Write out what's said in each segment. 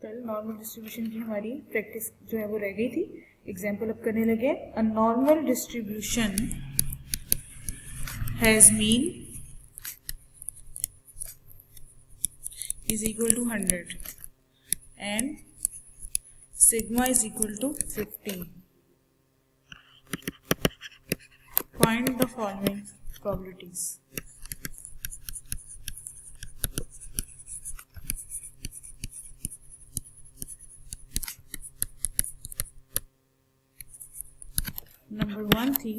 कल normal distribution की हमारी प्रैक्टिस जो है वो रह गई थी। एग्जाम्पल अब करने लगे। A normal distribution has mean is equal to 100 and sigma is equal to 15. Find the following probabilities. Number 1 थी,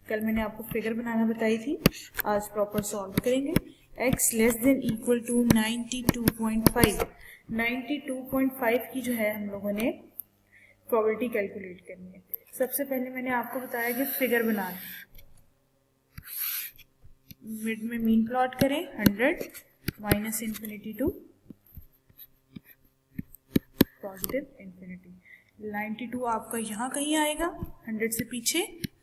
कल मैंने आपको फिगर बनाना बताई थी, आज प्रॉपर सॉल्व करेंगे। x less than equal to 92.5 92.5 की जो है हम लोगों ने प्रोबेबिलिटी कैलकुलेट करनी है। सबसे पहले मैंने आपको बताया कि फिगर बनाना, मिड में मीन प्लॉट करें 100 minus infinity to positive infinity. 92 आपका यहाँ कहीं आएगा, 100 से पीछे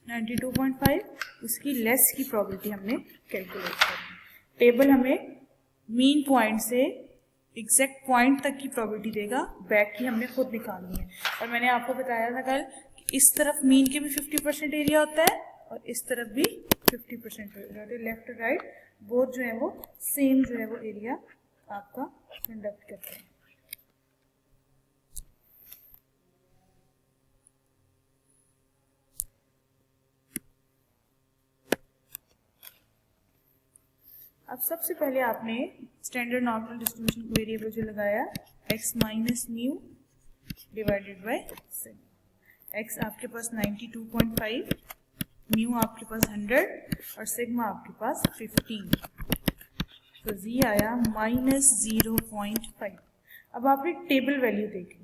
92.5, उसकी लेस की प्रोबेबिलिटी हमने कैलकुलेट करनी। टेबल हमें मीन पॉइंट से एग्जैक्ट पॉइंट तक की प्रोबेबिलिटी देगा, बैक की हमने खुद निकालनी है। और मैंने आपको बताया था कल कि इस तरफ मीन के भी 50% एरिया होता है और इस तरफ भी 50% एरिया होता है। लेफ्ट और राइट बोथ जो है वो सेम जो है वो एरिया आपका कंडक्ट करते हैं। अब सबसे पहले आपने स्टैंडर्ड नॉर्मल डिस्ट्रीब्यूशन वेरिएबल जो लगाया x minus mu divided by sigma. x आपके पास 92.5, म्यू आपके पास 100 और सिग्मा आपके पास 15, तो z आया -0.5। अब आपने टेबल वैल्यू देखी,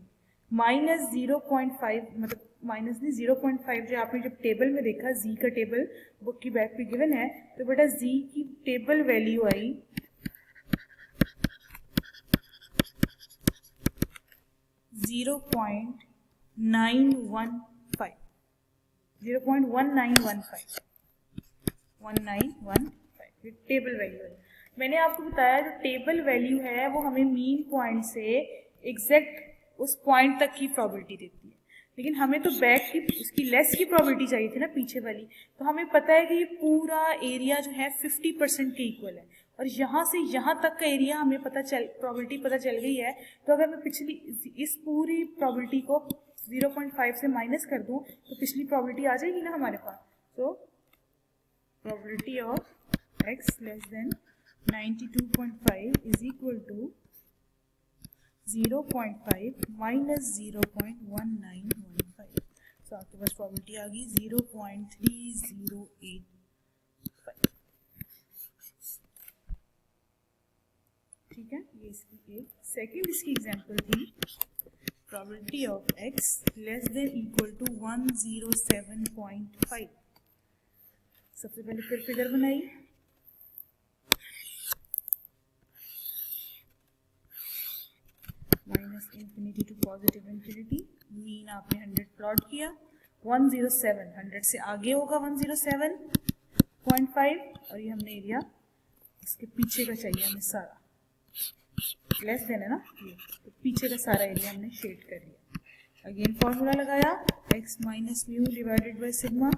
-0.5 मतलब माइनस नहीं 0.5 जो आपने जब टेबल में देखा, z का टेबल बुक की बैक पे गिवन है, तो बेटा z की टेबल वैल्यू आई 0.1915 टेबल वैल्यू है। मैंने आपको बताया जो टेबल वैल्यू है वो हमें मीन पॉइंट से एग्जैक्ट उस पॉइंट तक की प्रोबेबिलिटी देती है, लेकिन हमें तो बैक की उसकी लेस की प्रोबेबिलिटी चाहिए थी ना, पीछे वाली। तो हमें पता है कि ये पूरा एरिया जो है 50% के इक्वल है और यहाँ से यहाँ तक का एरिया हमें प्रोबेबिलिटी पता चल गई है। तो अगर मैं पिछली इस पूरी प्रोबेबिलिटी को 0.5 से माइनस कर दूं तो पिछली प्रोबेबिलिटी आ जाएगी ना हमारे पास। तो probability of x less than 92.5 is equal to 0.5 minus 0.1915। तो आपके पास प्रोबेबिलिटी आ गई 0.3085। ठीक है, ये इसकी एक सेकेंड इसकी एग्जांपल थी, probability of x less than equal to 107.5। सबसे पहले फिर फिगर बनाई, minus infinity to positive infinity, mean आपने 100 प्लॉट किया, 107 100 से आगे होगा 107.5 और ये हमने एरिया इसके पीछे का चाहिए हमें सारा, लेस देन है ना ये, तो पीछे का सारा एरिया हमने शेड कर लिया। अगेन फॉर्मूला लगाया, x minus mu divided by sigma,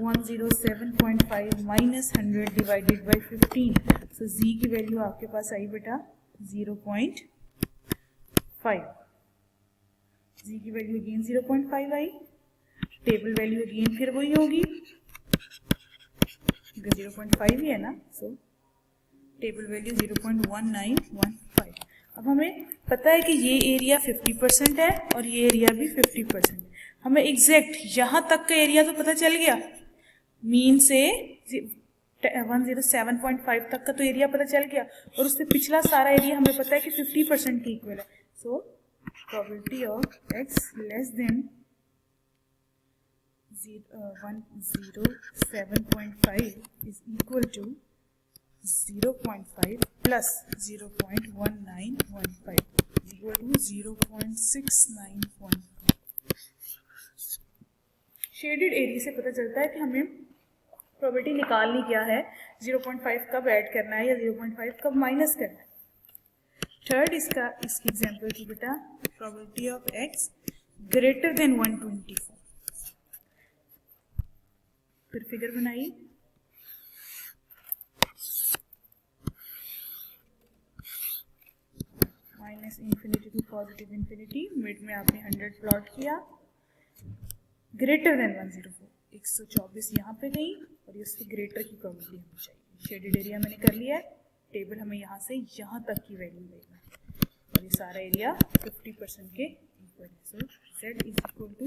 107.5 minus 100 divided by 15। So z की वैल्यू आपके पास आई बेटा 0.5, z की वैल्यू अगेन 0.5 आई, टेबल वैल्यू अगेन फिर वही होगी, 0.5 ही है ना, सो टेबल वैल्यू 0.1915। अब हमें पता है कि ये एरिया 50% है और ये एरिया भी 50% है। हमें एग्जैक्ट यहाँ तक का एरिया तो पता चल गया, मीन से 107.5 तक का तो एरिया पता चल गया और उससे पिछला सारा एरिया हमें पता है कि 50% के इक्वल है। So probability of x less than 107.5 is equal to 0.5 plus 0.1915 equal to 0.6915। Shaded area से पता चलता है कि हमें प्रोबेबिलिटी निकालनी क्या है, 0.5 कब ऐड करना है या 0.5 कब माइनस करना है। थर्ड इसकी एग्जांपल थी बेटा probability of x greater than 124। फिर फिगर बनाइए, minus infinity to positive infinity, mid में आपने 100 प्लॉट किया, ग्रेटर देन 104, 124 यहाँ पे गई और इसके ग्रेटर की प्रोबेबिलिटी हमें चाहिए। शेडेड एरिया मैंने कर लिया है, टेबल हमें यहाँ से यहाँ तक की वैल्यू देगा और ये सारा एरिया 50% के इक्वल है। So z is equal to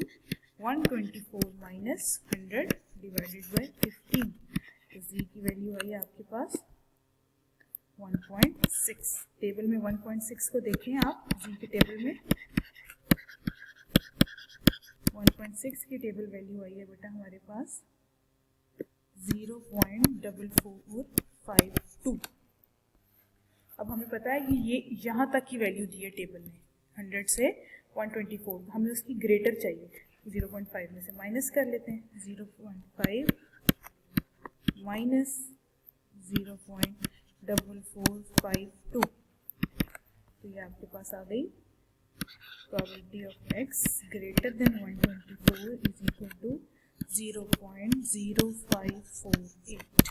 124 minus 100 divided by 15। तो z की वैल्यू आई आपके पास 1.6। टेबल में 1.6 को देखें आप, z के टेबल में 1.6 की टेबल वैल्यू आई है बेटा हमारे पास 0.4452। अब हमें पता है कि ये यहाँ तक की वैल्यू दी है टेबल में 100 से 124, हमें उसकी ग्रेटर चाहिए। 0.5 में से माइनस कर लेते हैं, 0.5 माइनस 0.4452, तो ये आपके पास आ गई probability of x greater than 124 is equal to 0.0548।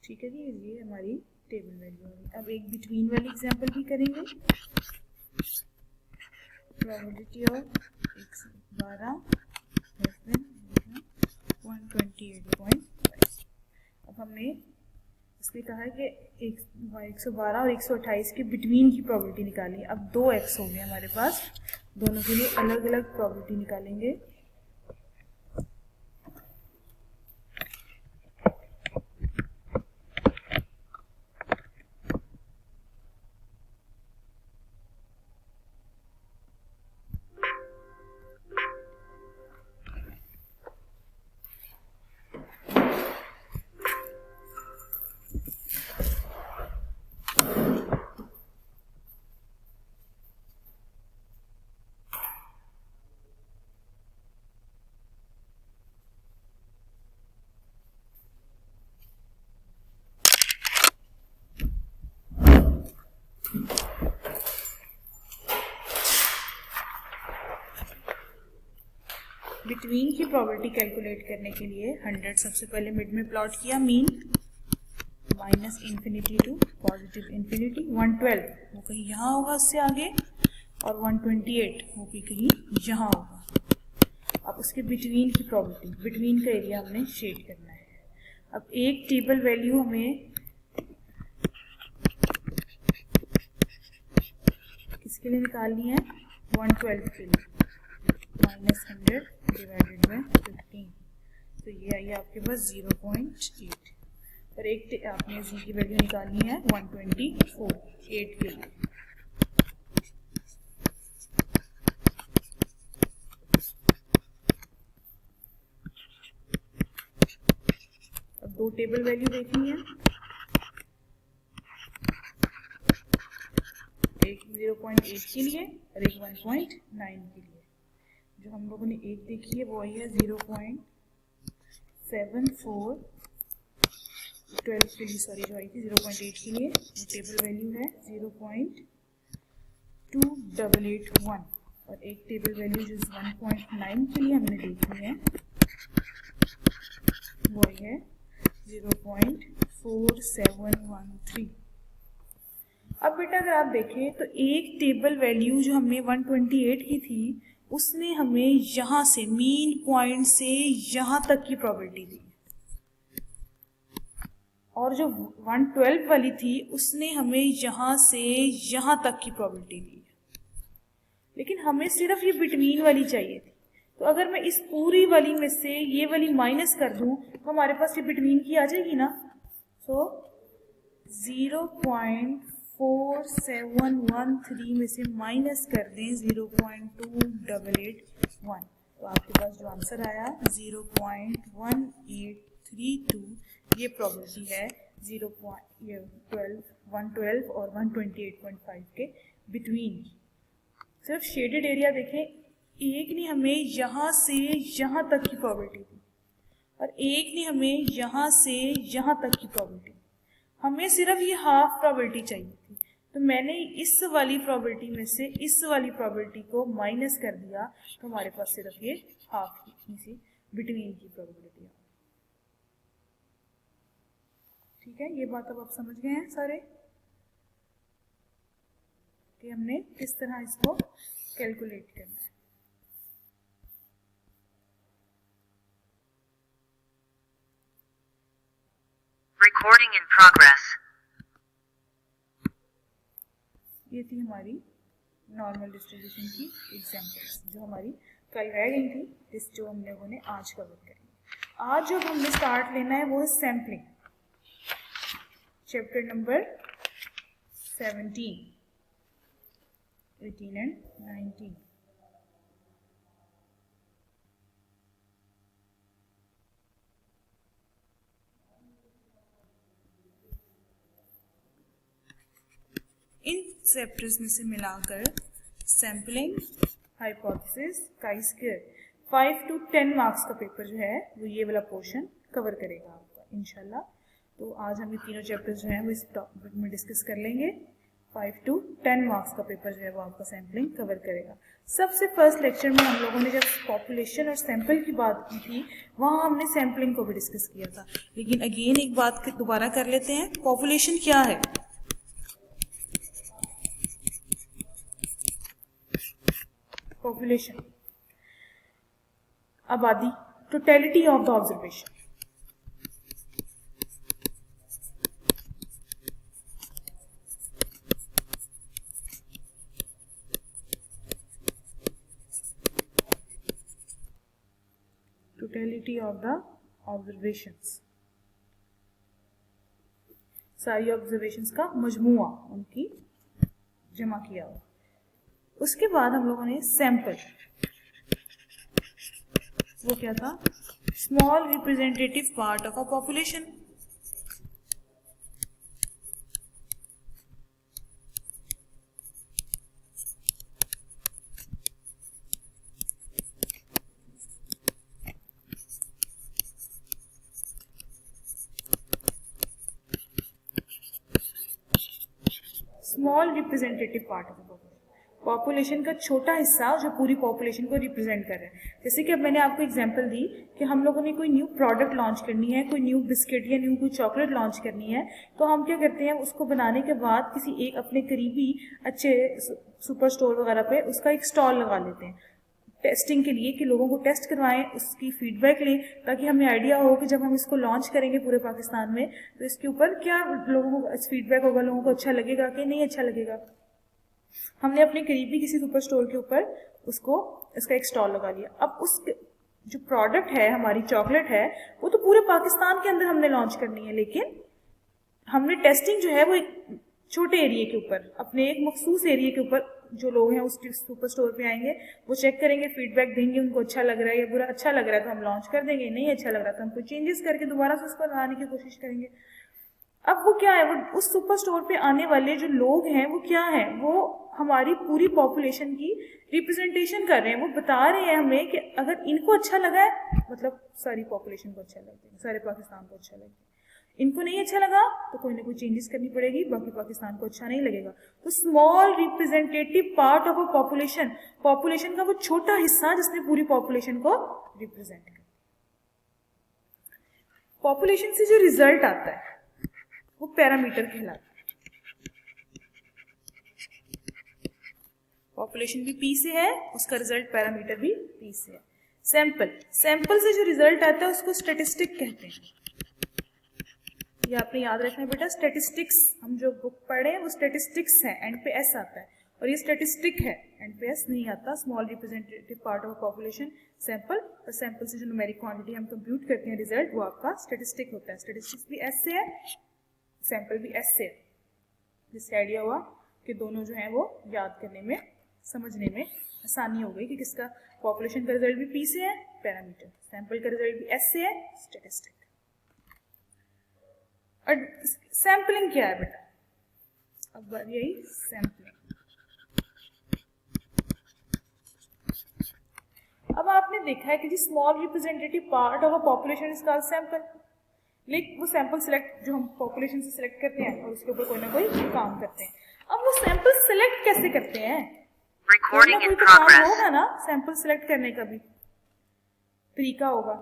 ठीक है जी, ये हमारी टेबल वैल्यू है। अब एक बिटवीन वाली एग्जांपल भी करेंगे। Probability of x12 128.5। अब हमने इसमें कहा है कि 112 और 128 के बिटवीन की प्रोबेबिलिटी निकाली। अब 2x हो गए हमारे पास, दोनों के लिए अलग अलग प्रोबेबिलिटी निकालेंगे। बिटवीन की प्रोबेबिलिटी कैलकुलेट करने के लिए 100 सबसे पहले मिड में प्लॉट किया, mean minus infinity to positive infinity, 112 वो कहीं यहाँ होगा उससे आगे और 128 वो भी कहीं यहाँ होगा। अब उसके बिटवीन की प्रोबेबिलिटी, बिटवीन का एरिया हमने शेड करना है। अब एक टेबल वैल्यू हमें किसके लिए निकालनी है, 112 के लिए, माइनस 100 डिवाइडेड बाय 15, तो ये आई आपके पास 0.8 और एक आपने z की वैल्यू निकालनी है 124 8 के लिए। अब दो टेबल वैल्यू देखनी है, एक 0.8 के लिए और एक 1.9 के लिए। जो हम लोगों ने एक देखी है वो आई है 0.74 12 के लिए, सॉरी जो आई थी 0.8 के लिए, वो टेबल वैल्यू है 0.2881 और एक टेबल वैल्यू जो 1.9 के लिए हमने देखी है वो आई है 0.4713। अब बेटा अगर आप देखें तो एक टेबल वैल्यू जो हमें 128 की थी उसने हमें यहाँ से मीन पॉइंट से यहाँ तक की प्रोबेबिलिटी दी, और जो 112 वाली थी उसने हमें यहाँ से यहाँ तक की प्रोबेबिलिटी दी, लेकिन हमें सिर्फ ये बिटवीन वाली चाहिए थी। तो अगर मैं इस पूरी वाली में से ये वाली माइनस कर दूं तो हमारे पास ये बिटवीन की आ जाएगी ना। सो 0.4713 में से माइनस कर दें 0.2881, तो आपके पास जो आंसर आया 0.183 0.32 ये प्रोबेबिलिटी है 112 और 128.5 के बिटवीन। सिर्फ शेडेड एरिया देखें, एक ने हमें यहाँ से यहाँ तक की प्रोबेबिलिटी दी और एक ने हमें यहाँ से यहाँ तक की प्रोबेबिलिटी। हमें सिर्फ ये हाफ प्रोबेबिलिटी चाहिए थी, तो मैंने इस वाली प्रोबेबिलिटी में से इस वाली प्रोबेबिलिटी को माइनस कर दिया, तो हमारे पास सिर्फ ये हाफ की बिटवीन की प्रोबेबिलिटी। ठीक है, ये बात अब आप समझ गए हैं सारे कि हमने किस तरह इसको कैलकुलेट करना है। Recording in progress. ये थी हमारी नॉर्मल डिस्ट्रीब्यूशन की एग्जांपल्स जो हमारी कल रह गई थी, जो हम लोगों ने आज कवर करी। आज जो हमने स्टार्ट लेना है वो है sampling, chapter number 17, 18 and 19। In chapters में से मिलाकर sampling, hypothesis, chi-square 5 to 10 marks का पेपर जो है वो ये वाला पोर्शन कवर करेगा आपका इंशाल्लाह। तो आज हम ये तीनों चैप्टर्स जो हैं वो इस टॉपिक में डिस्कस कर लेंगे। 5 to 10 मार्क्स का पेपर जो है वो आपका सैम्पलिंग कवर करेगा। सबसे फर्स्ट लेक्चर में हम लोगों ने जब पॉपुलेशन और सैंपल की बात की थी वहाँ हमने सैम्पलिंग को भी डिस्कस किया था, लेकिन अगेन एक बात दोबारा कर लेते हैं। पॉपुलेशन क्या है? पॉपुलेशन आबादी, totality of the observation. Totality of the observations, सारी ऑब्जर्वेशंस का मजमुआ उनकी जमा किया हुआ। उसके बाद हम लोगों ने सैंपल, वो क्या था? Small representative part of a population. Small representative part of population का छोटा हिस्सा जो पूरी पॉपुलेशन को रिप्रेजेंट कर रहा है। जैसे कि अब मैंने आपको एग्जांपल दी कि हम लोगों ने कोई न्यू प्रोडक्ट लॉन्च करनी है, कोई न्यू बिस्किट या न्यू कोई चॉकलेट लॉन्च करनी है, तो हम क्या करते हैं, उसको बनाने के बाद किसी एक अपने करीबी अच्छे सुपर स्टोर वगैरह पे उसका एक स्टॉल लगा लेते हैं टेस्टिंग के लिए, कि लोगों को टेस्ट करवाएं, उसकी फीडबैक लें, ताकि हमें आइडिया हो कि जब हम इसको लॉन्च करेंगे पूरे पाकिस्तान में तो इसके ऊपर क्या लोगों को फीडबैक होगा, लोगों को अच्छा लगेगा कि नहीं अच्छा लगेगा। हमने अपने करीबी किसी सुपर स्टोर के ऊपर इसका एक स्टॉल लगा लिया। अब उस जो प्रोडक्ट है, हमारी चॉकलेट है, वो तो पूरे पाकिस्तान के अंदर हमने लॉन्च करनी है, लेकिन हमने टेस्टिंग जो है वो एक छोटे एरिया के ऊपर, अपने एक मखसूस एरिया के ऊपर, जो लोग हैं उस सुपर स्टोर पे आएंगे, वो चेक करेंगे, फीडबैक देंगे, उनको अच्छा लग रहा है या बुरा, अच्छा लग रहा है तो हम लॉन्च कर देंगे, नहीं अच्छा लग रहा तो हम कोई चेंजेस करके दोबारा से उसको लगाने की कोशिश करेंगे। अब वो क्या है, वो उस सुपर स्टोर पे आने वाले जो लोग हैं वो क्या है, वो हमारी पूरी पॉपुलेशन की रिप्रेजेंटेशन कर रहे हैं। वो बता रहे हैं हमें कि अगर इनको अच्छा लगा है, मतलब सारी पॉपुलेशन को अच्छा लगेगा, सारे पाकिस्तान को अच्छा लगेगा। इनको नहीं अच्छा लगा तो कोई ना कोई चेंजेस करनी पड़ेगी, बाकी पाकिस्तान को अच्छा नहीं लगेगा। तो small representative part of a population, population का वो छोटा हिस्सा जिसने पूरी पॉपुलेशन को रिप्रेजेंट किया। पॉपुलेशन से जो रिजल्ट आता है वो पैरामीटर कहलाता है। पॉपुलेशन भी पी से है, उसका रिजल्ट पैरामीटर भी पी से है। सैंपल से जो रिजल्ट आता है उसको स्टैटिस्टिक कहते हैं। ये आपने याद रखना है बेटा, स्टैटिस्टिक्स हम जो बुक पढ़े हैं वो स्टैटिस्टिक्स है, एंड पे एस आता है, और ये स्टैटिस्टिक है, एंड पे एस नहीं आता। Small representative part of population sample, और सैंपल से जो न्यूमेरिक क्वांटिटी हम कंप्यूट करते हैं रिजल्ट, वो आपका स्टैटिस्टिक होता है। स्टैटिस्टिक्स भी एस से है, सैंपल भी एस से है। जिससे आइडिया हुआ कि दोनों जो है वो याद करने में, समझने में आसानी हो गई कि किसका पॉपुलेशन का रिजल्ट भी पी से है पैरामीटर, सैंपल का रिजल्ट भी एस से है स्टैटिस्टिक। सैम्पलिंग क्या है बेटा? अब यही सैम्पलिंग। अब आपने देखा है कि जी small representative part of a population is called sample. लेकिन वो सैंपल सिलेक्ट जो हम पॉपुलेशन से सिलेक्ट करते हैं और उसके ऊपर कोई ना कोई काम करते हैं। अब वो सैंपल सिलेक्ट कैसे करते हैं? कोई ना कोई तो काम होगा ना, सैंपल सिलेक्ट करने का भी तरीका होगा।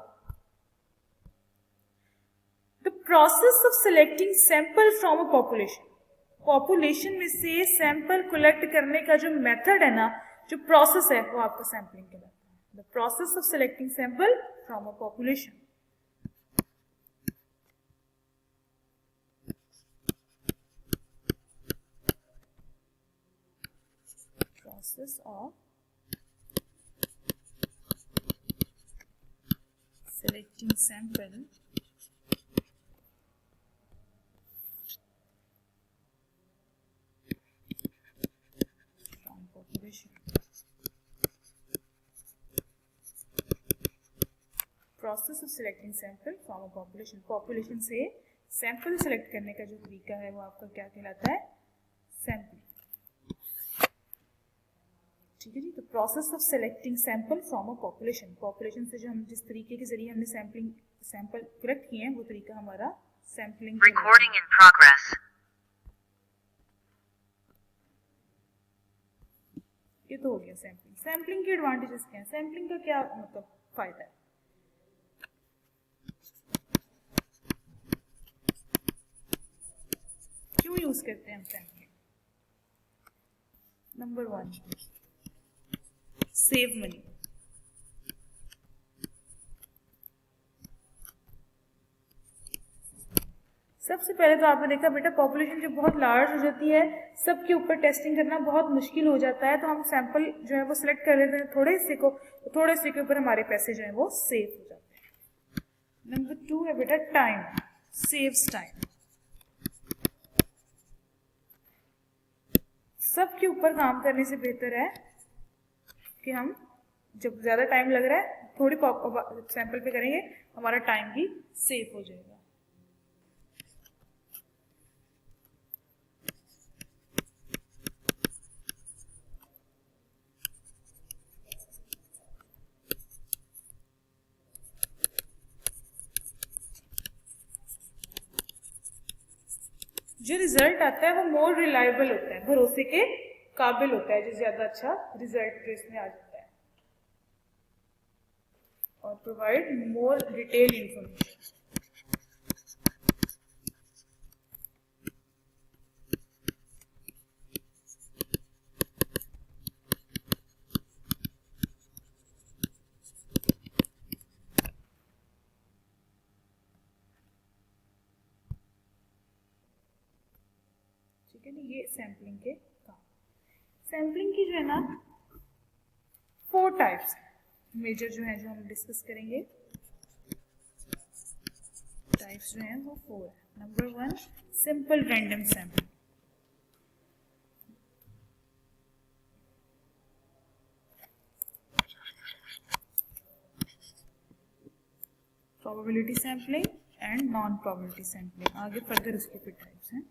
The process of selecting sample from a population, population में से सैंपल कलेक्ट करने का जो मेथड है ना, जो प्रोसेस है, वो आपका सैंपलिंग कहलाता है। The process of selecting sample from a population. Process of selecting sample from population. Process of selecting sample from a population. Population से sample select करने का जो तरीका है वो आपका क्या कहलाता है? सैंपलिंग। ठीक है जी। तो process of selecting sample from a population, population से जो हम जिस तरीके के जरिए हमने सैंपल कलेक्ट किए हैं वो तरीका हमारा सैंपलिंग। Recording in progress. ये तो हो गया सैंपलिंग। सैंपलिंग के एडवांटेजेस क्या हैं? सैंपलिंग का क्या मतलब फायदा है? क्यों यूज करते हैं हम सैंपलिंग? Number 1, save money. सबसे पहले तो आपने देखा बेटा, पॉपुलेशन जब बहुत लार्ज हो जाती है, सबके ऊपर टेस्टिंग करना बहुत मुश्किल हो जाता है, तो हम सैंपल जो है वो सिलेक्ट कर लेते हैं थोड़े हिस्से को, तो थोड़े हिस्से के ऊपर हमारे पैसे जो है वो सेव हो जाते हैं। नंबर 2 है बेटा टाइम, सेव्स टाइम। सबके ऊपर काम करने से बेहतर है कि हम जब ज्यादा टाइम लग रहा है थोड़ी सैंपल पे करेंगे, हमारा टाइम भी सेव हो जाएगा। जो रिजल्ट आता है वो मोर रिलायबल होता है, भरोसे के काबिल होता है, जो ज्यादा अच्छा रिजल्ट इसमें आ जाता है। और प्रोवाइड मोर डिटेल इंफॉर्मेशन। ठीक है ना, ये सैंपलिंग के काम। सैंपलिंग की जो है ना 4 टाइप्स मेजर जो है, जो हम डिस्कस करेंगे। टाइप्स जो हैं वो 4 है। Number 1, simple random sampling. Probability sampling and non probability sampling. आगे फर्दर उसके फिर टाइप्स हैं।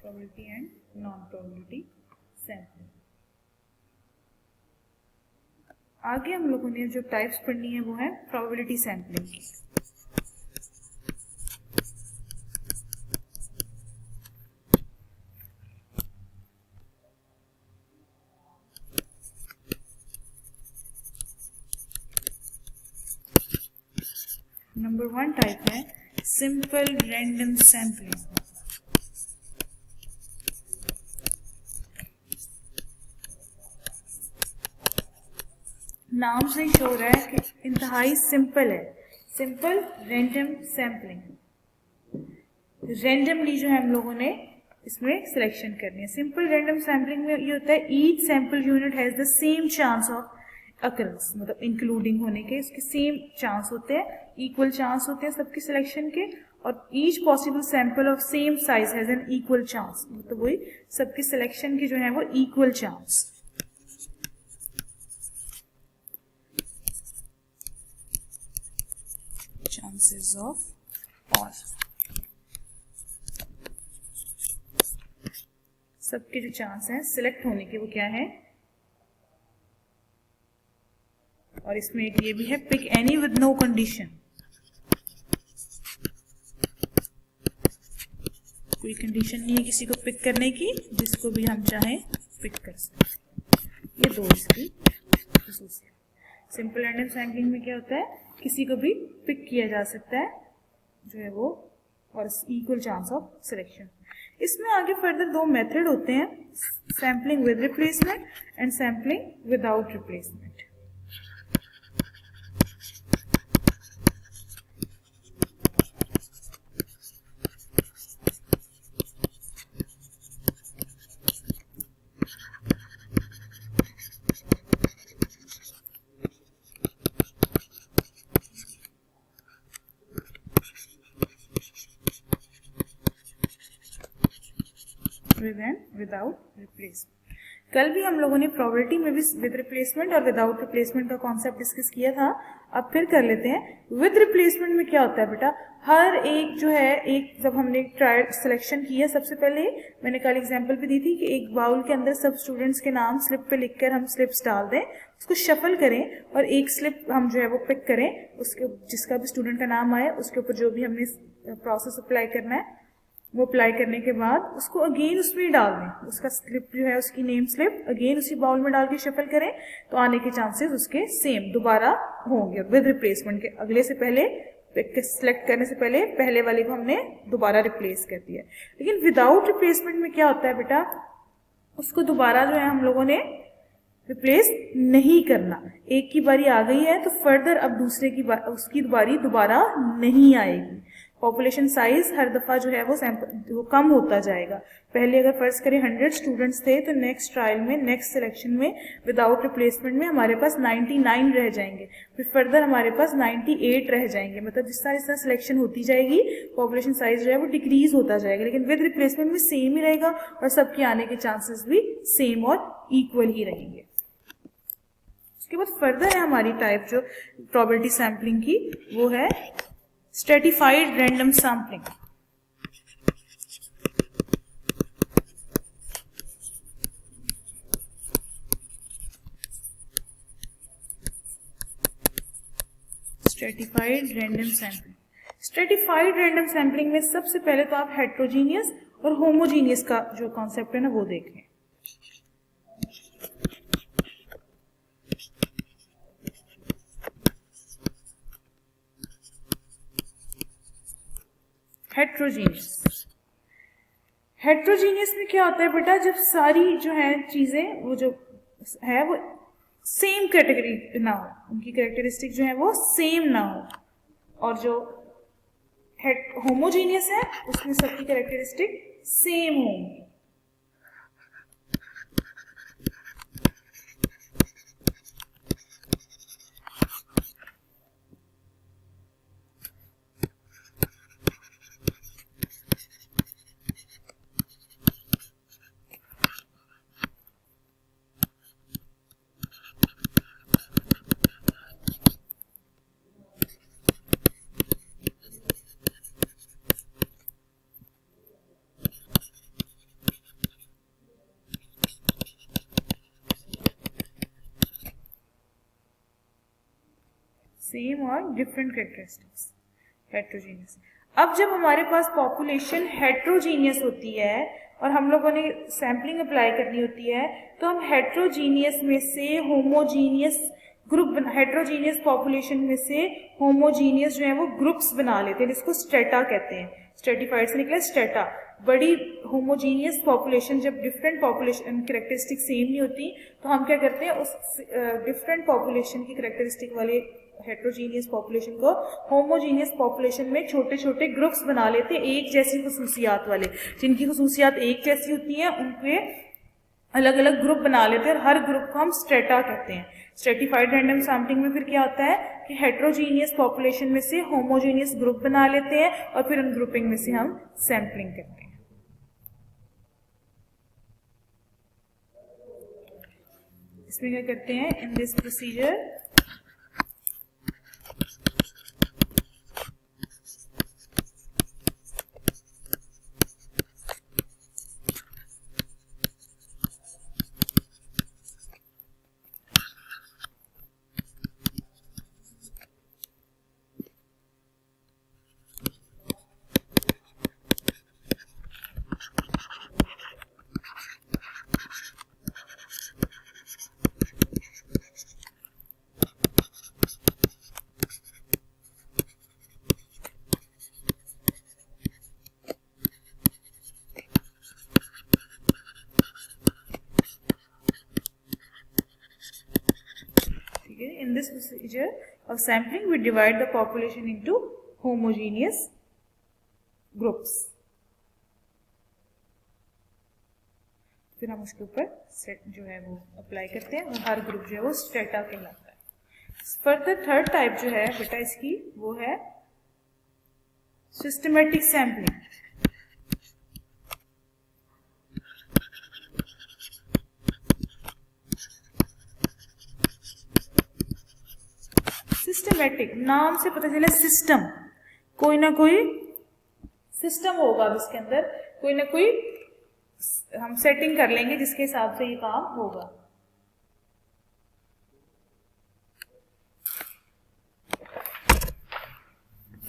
Probability and non probability sampling. आगे हम लोगों ने जो टाइप्स पढ़नी है वो है प्रोबेबिलिटी सैंपलिंग की। नंबर 1 टाइप है सिंपल रैंडम सैंपलिंग। नाम से ही शो रहा है कि इंतहाई सिंपल है। Simple random sampling. रैंडमली जो है हम लोगों ने इसमें सिलेक्शन करनी है। सिंपल रैंडम सैंपलिंग में ये होता है each sample unit has the same chance of occurrence, मतलब इंक्लूडिंग होने के इसके सेम चांस होते हैं, इक्वल चांस होते हैं सबके सिलेक्शन के, और each possible sample of same size has an equal chance, मतलब वही सबके सिलेक्शन के जो है वो equal chance. Chances of all, सबके जो चांस हैं सिलेक्ट होने के वो क्या है, और इसमें एक ये भी है pick any with no condition, कोई कंडीशन नहीं है किसी को पिक करने की, जिसको भी हम चाहें पिक कर सकते। ये दो इसकी खसूसियत। सिंपल रैंडम सैम्पलिंग में क्या होता है, किसी को भी पिक किया जा सकता है जो है वो, और इक्वल चांस ऑफ सिलेक्शन। इसमें आगे फर्दर दो मेथड होते हैं, sampling with replacement and sampling without replacement. With and without replacement. कल भी हम लोगों ने प्रोबेबिलिटी में भी विद रिप्लेसमेंट और विदाउट रिप्लेसमेंट का कॉन्सेप्ट डिस्कस किया था, अब फिर कर लेते हैं। विद रिप्लेसमेंट में क्या होता है बेटा, हर एक जो है, एक जब हमने ट्रायल सिलेक्शन किया, सबसे पहले मैंने कल एग्जांपल भी दी थी कि एक बाउल के अंदर सब स्टूडेंट्स के नाम स्लिप पे लिखकर हम स्लिप्स डाल दें, उसको शफल करें और एक स्लिप हम जो है वो पिक करें, उसके जिसका भी स्टूडेंट का नाम आए उसके ऊपर जो भी हमने प्रोसेस अप्लाई करना है वो अप्लाई करने के बाद उसको अगेन उसमें डाल दें, उसका स्लिप जो है उसकी नेम स्लिप अगेन उसी बाउल में डाल के शफल करें, तो आने के चांसेस उसके सेम दोबारा होंगे। विद रिप्लेसमेंट के अगले से पहले सिलेक्ट करने से पहले पहले वाले को हमने दोबारा रिप्लेस कर दिया। लेकिन विदाउट रिप्लेसमेंट में क्या होता है बेटा, उसको दोबारा जो है हम लोगों ने रिप्लेस नहीं करना। एक की बारी आ गई है तो फर्दर अब दूसरे की उसकी बारी दोबारा नहीं आएगी। पॉपुलेशन साइज हर दफा जो है वो सैंपल वो कम होता जाएगा। पहले अगर फर्ज करें 100 स्टूडेंट्स थे तो नेक्स्ट ट्रायल में, नेक्स्ट सिलेक्शन में विदाउट रिप्लेसमेंट में हमारे पास 99 रह जाएंगे, फिर फर्दर हमारे पास 98 रह जाएंगे। मतलब जिस तरह सिलेक्शन होती जाएगी पॉपुलेशन साइज जो है वो डिक्रीज होता जाएगा, लेकिन विद रिप्लेसमेंट में सेम ही रहेगा और सबके आने के चांसेस भी सेम और इक्वल ही रहेंगे। उसके बाद फर्दर है हमारी टाइप जो प्रोबेबिलिटी सैम्पलिंग की, वो है stratified random sampling. Stratified random sampling. Stratified random sampling में सबसे पहले तो आप हेट्रोजीनियस और होमोजीनियस का जो कॉन्सेप्ट है ना वो देखें। हेट्रोजीनियस, हेट्रोजीनियस में क्या होता है बेटा, जब सारी जो है चीजें वो जो है वो सेम कैटेगरी ना हो, उनकी कैरेक्टरिस्टिक जो है वो सेम ना हो, और जो होमोजीनियस है उसमें सबकी कैरेक्टरिस्टिक सेम होंगी। सेम और डिफरेंट कैरेक्टरिस्टिक्स, हेट्रोजीनियस। अब जब हमारे पास पॉपुलेशन हेट्रोजीनियस होती है और हम लोगों ने सैम्पलिंग अप्लाई करनी होती है, तो हम हेट्रोजीनियस में से होमोजीनियस ग्रुप, हेट्रोजीनियस पॉपुलेशन में से होमोजीनियस जो है वो ग्रुप्स बना लेते हैं, जिसको स्ट्रेटा कहते हैं। स्ट्रेटिफाइड से निकला स्ट्रेटा। बड़ी होमोजीनियस पॉपुलेशन, जब डिफरेंट पॉपुलेशन कैरेक्टरिस्टिक सेम नहीं होती तो हम क्या करते हैं, उस डिफरेंट पॉपुलेशन की कैरेक्टरिस्टिक वाले हेट्रोजीनियस पॉपुलेशन को होमोजीनियस पॉपुलेशन में छोटे छोटे ग्रुप्स बना लेते हैं, एक जैसी खसूसियात वाले। जिनकी खसूसियात एक जैसी होती हैं उनके अलग अलग ग्रुप बना लेते हैं और हर ग्रुप को हम स्ट्रेटा कहते हैं। स्ट्रेटिफाइड रैंडम सैम्पलिंग में फिर क्या होता है कि हेट्रोजीनियस पॉपुलेशन में से होमोजीनियस ग्रुप बना लेते हैं और फिर उन ग्रुपिंग में से हम सैम्पलिंग करते हैं। इसमें क्या करते हैं, in this procedure in this procedure of sampling we divide the population into homogeneous groups। फिर हम उसके ऊपर सेट जो है वो अप्लाई करते हैं और हर ग्रुप जो है वो स्ट्रेटा कहलाता है। फर्दर थर्ड टाइप जो है बेटा इसकी वो है सिस्टमेटिक सैम्पलिंग। सिस्टमेटिक नाम से पता चला सिस्टम, कोई ना कोई सिस्टम होगा इसके अंदर, कोई ना कोई हम सेटिंग कर लेंगे जिसके हिसाब से ये काम होगा।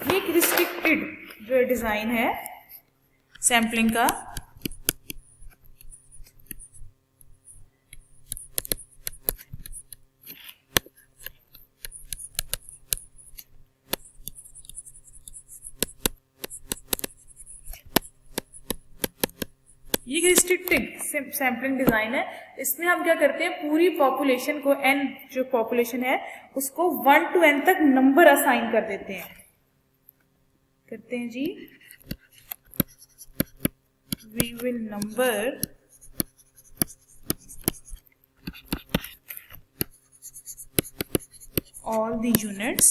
ये एक रिस्ट्रिक्टेड जो डिजाइन है सैम्पलिंग का, ये रिस्ट्रिक्टेड सैम्पलिंग डिजाइन है। इसमें हम क्या करते हैं, पूरी पॉपुलेशन को n जो पॉपुलेशन है उसको 1 to n तक नंबर असाइन कर देते हैं। करते हैं जी, we will number all the units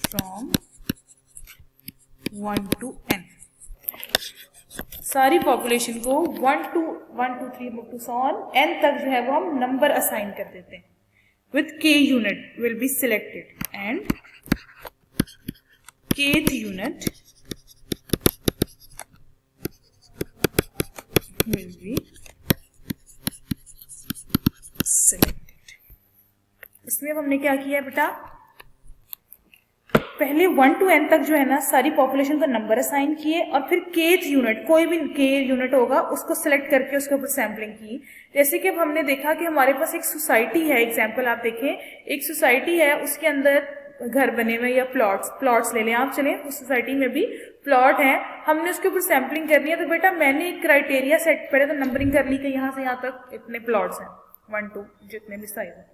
from 1 to n। सारी पॉपुलेशन को 1 to 3 to so on n तक जो है वो हम नंबर असाइन कर देते हैं। With k unit will be selected and kth unit will be selected. इसमें अब हमने क्या किया बेटा, पहले 1 to n तक जो है ना सारी पॉपुलेशन को नंबर असाइन किए और फिर kth यूनिट, कोई भी k यूनिट होगा उसको सिलेक्ट करके उसके ऊपर सैम्पलिंग की। जैसे कि अब हमने देखा कि हमारे पास एक सोसाइटी है, एग्जांपल आप देखें, एक सोसाइटी है उसके अंदर घर बने हुए या प्लॉट्स ले लें आप, चलें उस सोसाइटी में भी प्लॉट है, हमने उसके ऊपर सैम्पलिंग करनी है। तो बेटा मैंने एक क्राइटेरिया सेट, पहले तो नंबरिंग कर ली कि यहाँ से यहाँ तक इतने प्लॉट्स हैं, 1 to जितने भी साइज है।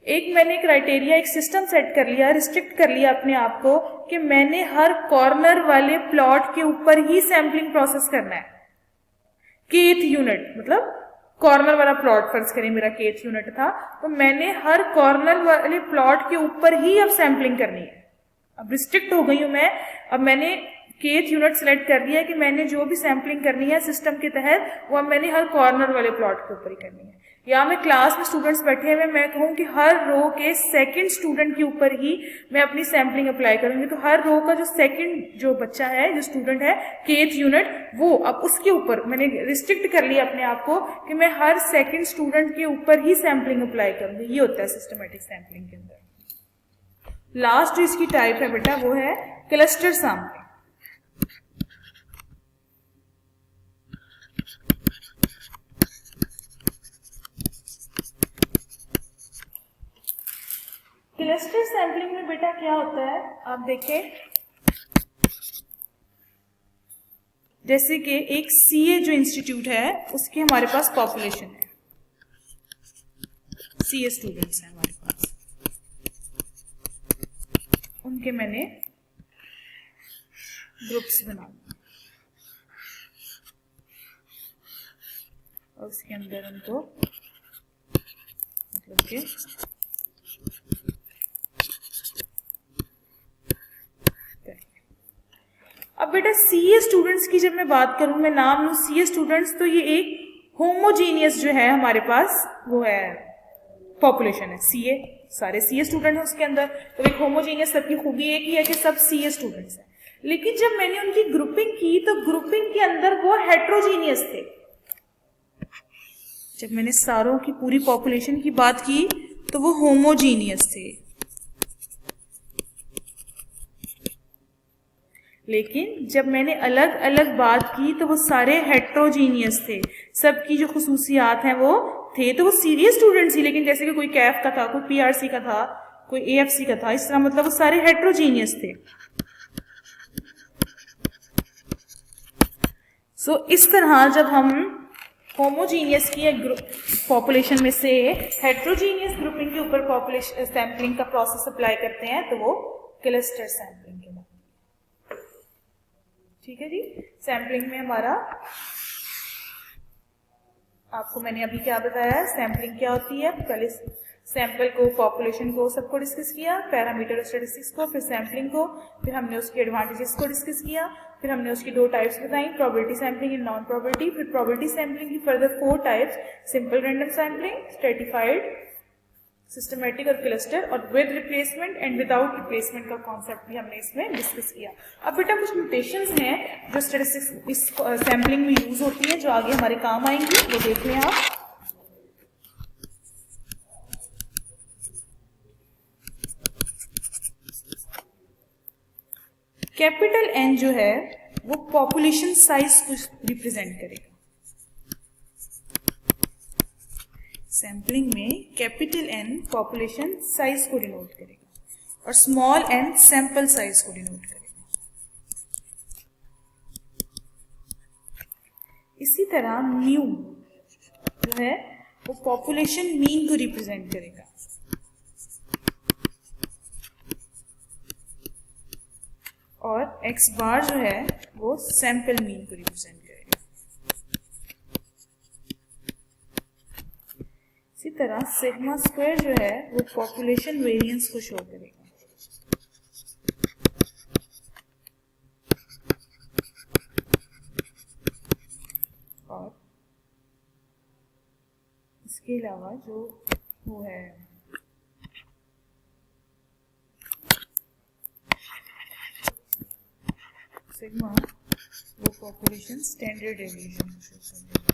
एक मैंने क्राइटेरिया, एक सिस्टम सेट कर लिया, रिस्ट्रिक्ट कर लिया अपने आप को कि मैंने हर कॉर्नर वाले प्लॉट के ऊपर ही सैम्पलिंग प्रोसेस करना है। kth यूनिट मतलब कॉर्नर वाला प्लॉट, फर्ज करें मेरा kth यूनिट था, तो मैंने हर कॉर्नर वाले प्लॉट के ऊपर ही अब सैम्पलिंग करनी है। अब रिस्ट्रिक्ट हो गई हूं मैं, अब मैंने kth यूनिट सेलेक्ट कर दिया कि मैंने जो भी सैम्पलिंग करनी है सिस्टम के तहत वो अब मैंने हर कॉर्नर वाले प्लॉट के ऊपर ही करनी है। या मैं क्लास में स्टूडेंट्स बैठे हुए, मैं कहूँ कि हर रो के सेकंड स्टूडेंट के ऊपर ही मैं अपनी सैम्पलिंग अप्लाई करूंगी, तो हर रो का जो सेकंड जो बच्चा है, जो स्टूडेंट है, kth यूनिट, वो अब उसके ऊपर मैंने रिस्ट्रिक्ट कर लिया अपने आप को कि मैं हर सेकंड स्टूडेंट के ऊपर ही सैम्पलिंग अप्लाई करूंगी। ये होता है सिस्टमेटिक सैम्पलिंग के अंदर। लास्ट जो इसकी टाइप है बेटा वो है क्लस्टर सैम्पलिंग। क्लस्टर सैम्पलिंग में बेटा क्या होता है, आप देखें, जैसे कि एक सीए जो इंस्टीट्यूट है उसके हमारे पास पॉपुलेशन है, सीए स्टूडेंट्स हैं हमारे पास, उनके मैंने ग्रुप्स बना दिए। और उसके अंदर उनको मतलब कि अब बेटा सीए स्टूडेंट्स की जब मैं बात करूं, मैं नाम लूं सीए स्टूडेंट्स, तो ये एक होमोजीनियस जो है हमारे पास वो है पॉपुलेशन है। सीए सारे सीए स्टूडेंट हैं उसके अंदर, तो एक होमोजीनियस, सबकी खूबी एक ही है कि सब सीए स्टूडेंट्स हैं। लेकिन जब मैंने उनकी ग्रुपिंग की तो ग्रुपिंग के अंदर वो हेट्रोजीनियस थे। जब मैंने सारों की पूरी पॉपुलेशन की बात की तो वो होमोजीनियस थे, लेकिन जब मैंने अलग अलग बात की तो वो सारे हेट्रोजीनियस थे। सबकी जो खुसूसियात हैं वो थे, तो वो सीरियस स्टूडेंट्स ही, लेकिन जैसे कि कोई कैफ का था, कोई पीआरसी का था, कोई एएफसी का था, इस तरह मतलब वो सारे हेट्रोजीनियस थे। सो इस तरह जब हम होमोजीनियस की पॉपुलेशन में से हेट्रोजीनियस ग्रुपिंग के ऊपर पॉपुलेशन सैम्पलिंग का प्रोसेस अप्लाई करते हैं तो वो क्लस्टर सैम्पलिंग के बाद। ठीक है जी, सैम्पलिंग में हमारा, आपको मैंने अभी क्या बताया, सैम्पलिंग क्या होती है। पहले सैंपल को, पॉपुलेशन को, सबको डिस्कस किया, पैरामीटर और स्टैटिस्टिक्स को, फिर सैम्पलिंग को, फिर हमने उसके एडवांटेजेस को डिस्कस किया, फिर हमने उसकी 2 टाइप्स बताई, probability sampling and non probability. फिर प्रोबेबिलिटी सैम्पलिंग की further 4 types, simple random sampling, stratified, systematic और क्लस्टर, और with replacement and without replacement का कॉन्सेप्ट भी हमने इसमें डिस्कस किया। अब बेटा कुछ नोटेशंस हैं जो स्टैटिस्टिक्स इस सैम्पलिंग में यूज होती है, जो आगे हमारे काम आएंगी, वो देख लें आप। कैपिटल एन जो है वो पॉपुलेशन साइज को रिप्रेजेंट करेगा। सैम्पलिंग में कैपिटल एन पॉपुलेशन साइज को डिनोट करेगा और स्मॉल एन सैंपल साइज को डिनोट करेगा। इसी तरह म्यू जो है वो पॉपुलेशन मीन को रिप्रेजेंट करेगा और एक्स बार जो है वो सैंपल मीन को रिप्रेजेंट करेगा। इसी तरह सिग्मा स्क्वायर जो है वो पॉपुलेशन वेरिएंस को शो करेगा। और इसके अलावा जो वो है सिग्मा, वो पॉपुलेशन स्टैंडर्ड डेविएशन को शो करेगा।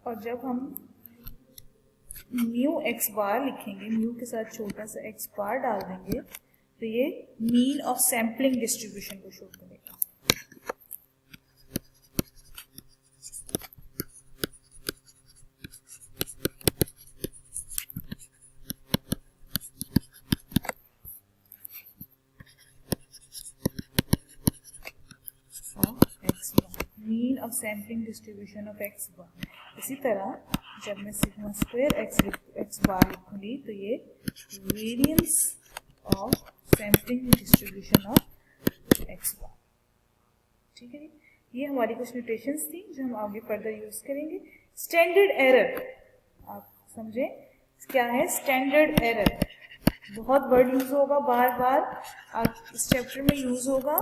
और जब हम म्यू एक्स बार लिखेंगे, म्यू के साथ छोटा सा एक्स बार डाल देंगे तो ये मीन ऑफ सैम्पलिंग डिस्ट्रीब्यूशन को शो करेगा। Mean of sampling distribution of x bar. इसी तरह जब मैं सिग्मा स्क्वायर एक्स बार लिखूंगी तो ये variance of sampling distribution of x bar. ठीक है जी, ये हमारी कुछ नोटेशंस थी जो हम आगे फर्दर यूज करेंगे। स्टैंडर्ड एरर आप समझे क्या है? स्टैंडर्ड एरर बहुत वर्ड यूज होगा, बार बार इस चैप्टर में यूज होगा।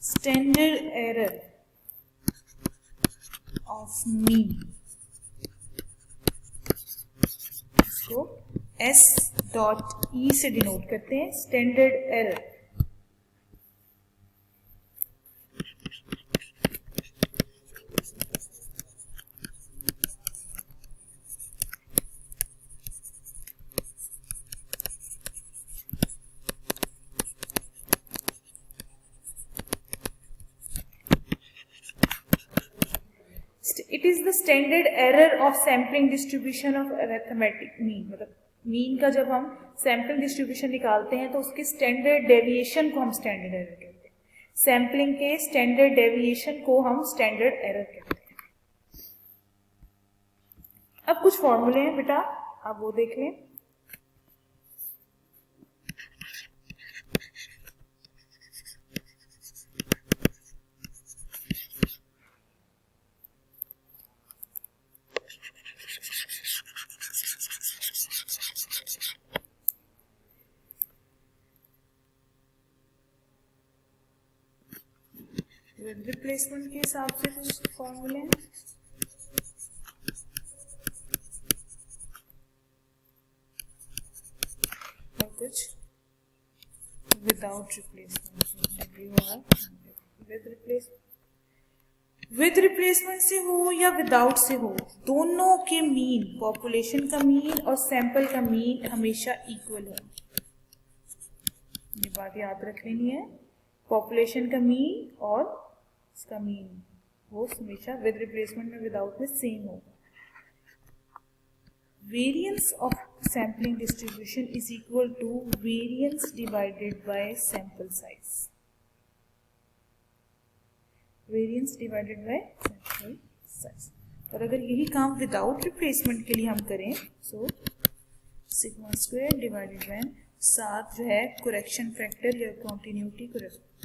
स्टैंडर्ड एरर ऑफ मीन, इसको S.E से डिनोट करते हैं, standard error. It is the standard error of sampling distribution of arithmetic mean। मतलब मीन का जब हम सैम्पलिंग डिस्ट्रीब्यूशन निकालते हैं तो उसके स्टैंडर्ड डेविएशन को हम स्टैंडर्ड एरर कहते हैं। सैम्पलिंग के स्टैंडर्ड डेविएशन को हम स्टैंडर्ड एरर कहते हैं। अब कुछ फॉर्मूले हैं बेटा, आप वो देख लें। विद रिप्लेसमेंट के हिसाब से कुछ फॉर्मूले हैं। और कुछ विदाउट रिप्लेसमेंट, विद रिप्लेसमेंट से हो या विदाउट से हो, दोनों के मीन, पॉपुलेशन का मीन और सैंपल का मीन हमेशा इक्वल है। ये बात याद रख लेनी है, पॉपुलेशन का मीन और इसका मीन वो हमेशा विद रिप्लेसमेंट में विदाउट में सेम होगा। Variance of sampling distribution is equal to variance divided by sample size. Variance divided by sample size. और अगर यही काम विदाउट रिप्लेसमेंट के लिए हम करें, so sigma square divided bye साथ जो है करेक्शन फैक्टर या कंटिन्यूटी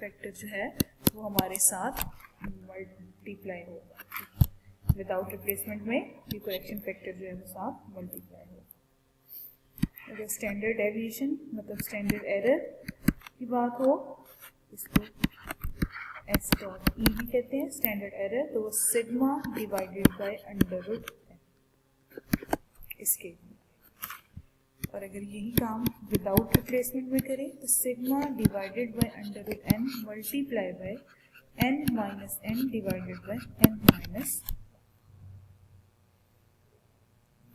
फैक्टर जो है वो हमारे साथ मल्टीप्लाई होगा। विदाउट रिप्लेसमेंट में ये करेक्शन फैक्टर जो है वो साथ मल्टीप्लाई होगा। अगर स्टैंडर्ड डेविएशन मतलब स्टैंडर्ड एरर की बात हो, इसको एस डॉट ई भी कहते हैं स्टैंडर्ड एरर, तो वो sigma divided by under root इसके। और अगर यही काम विदाउट रिप्लेसमेंट में करें तो sigma divided by under root N multiply by N minus N divided by N minus.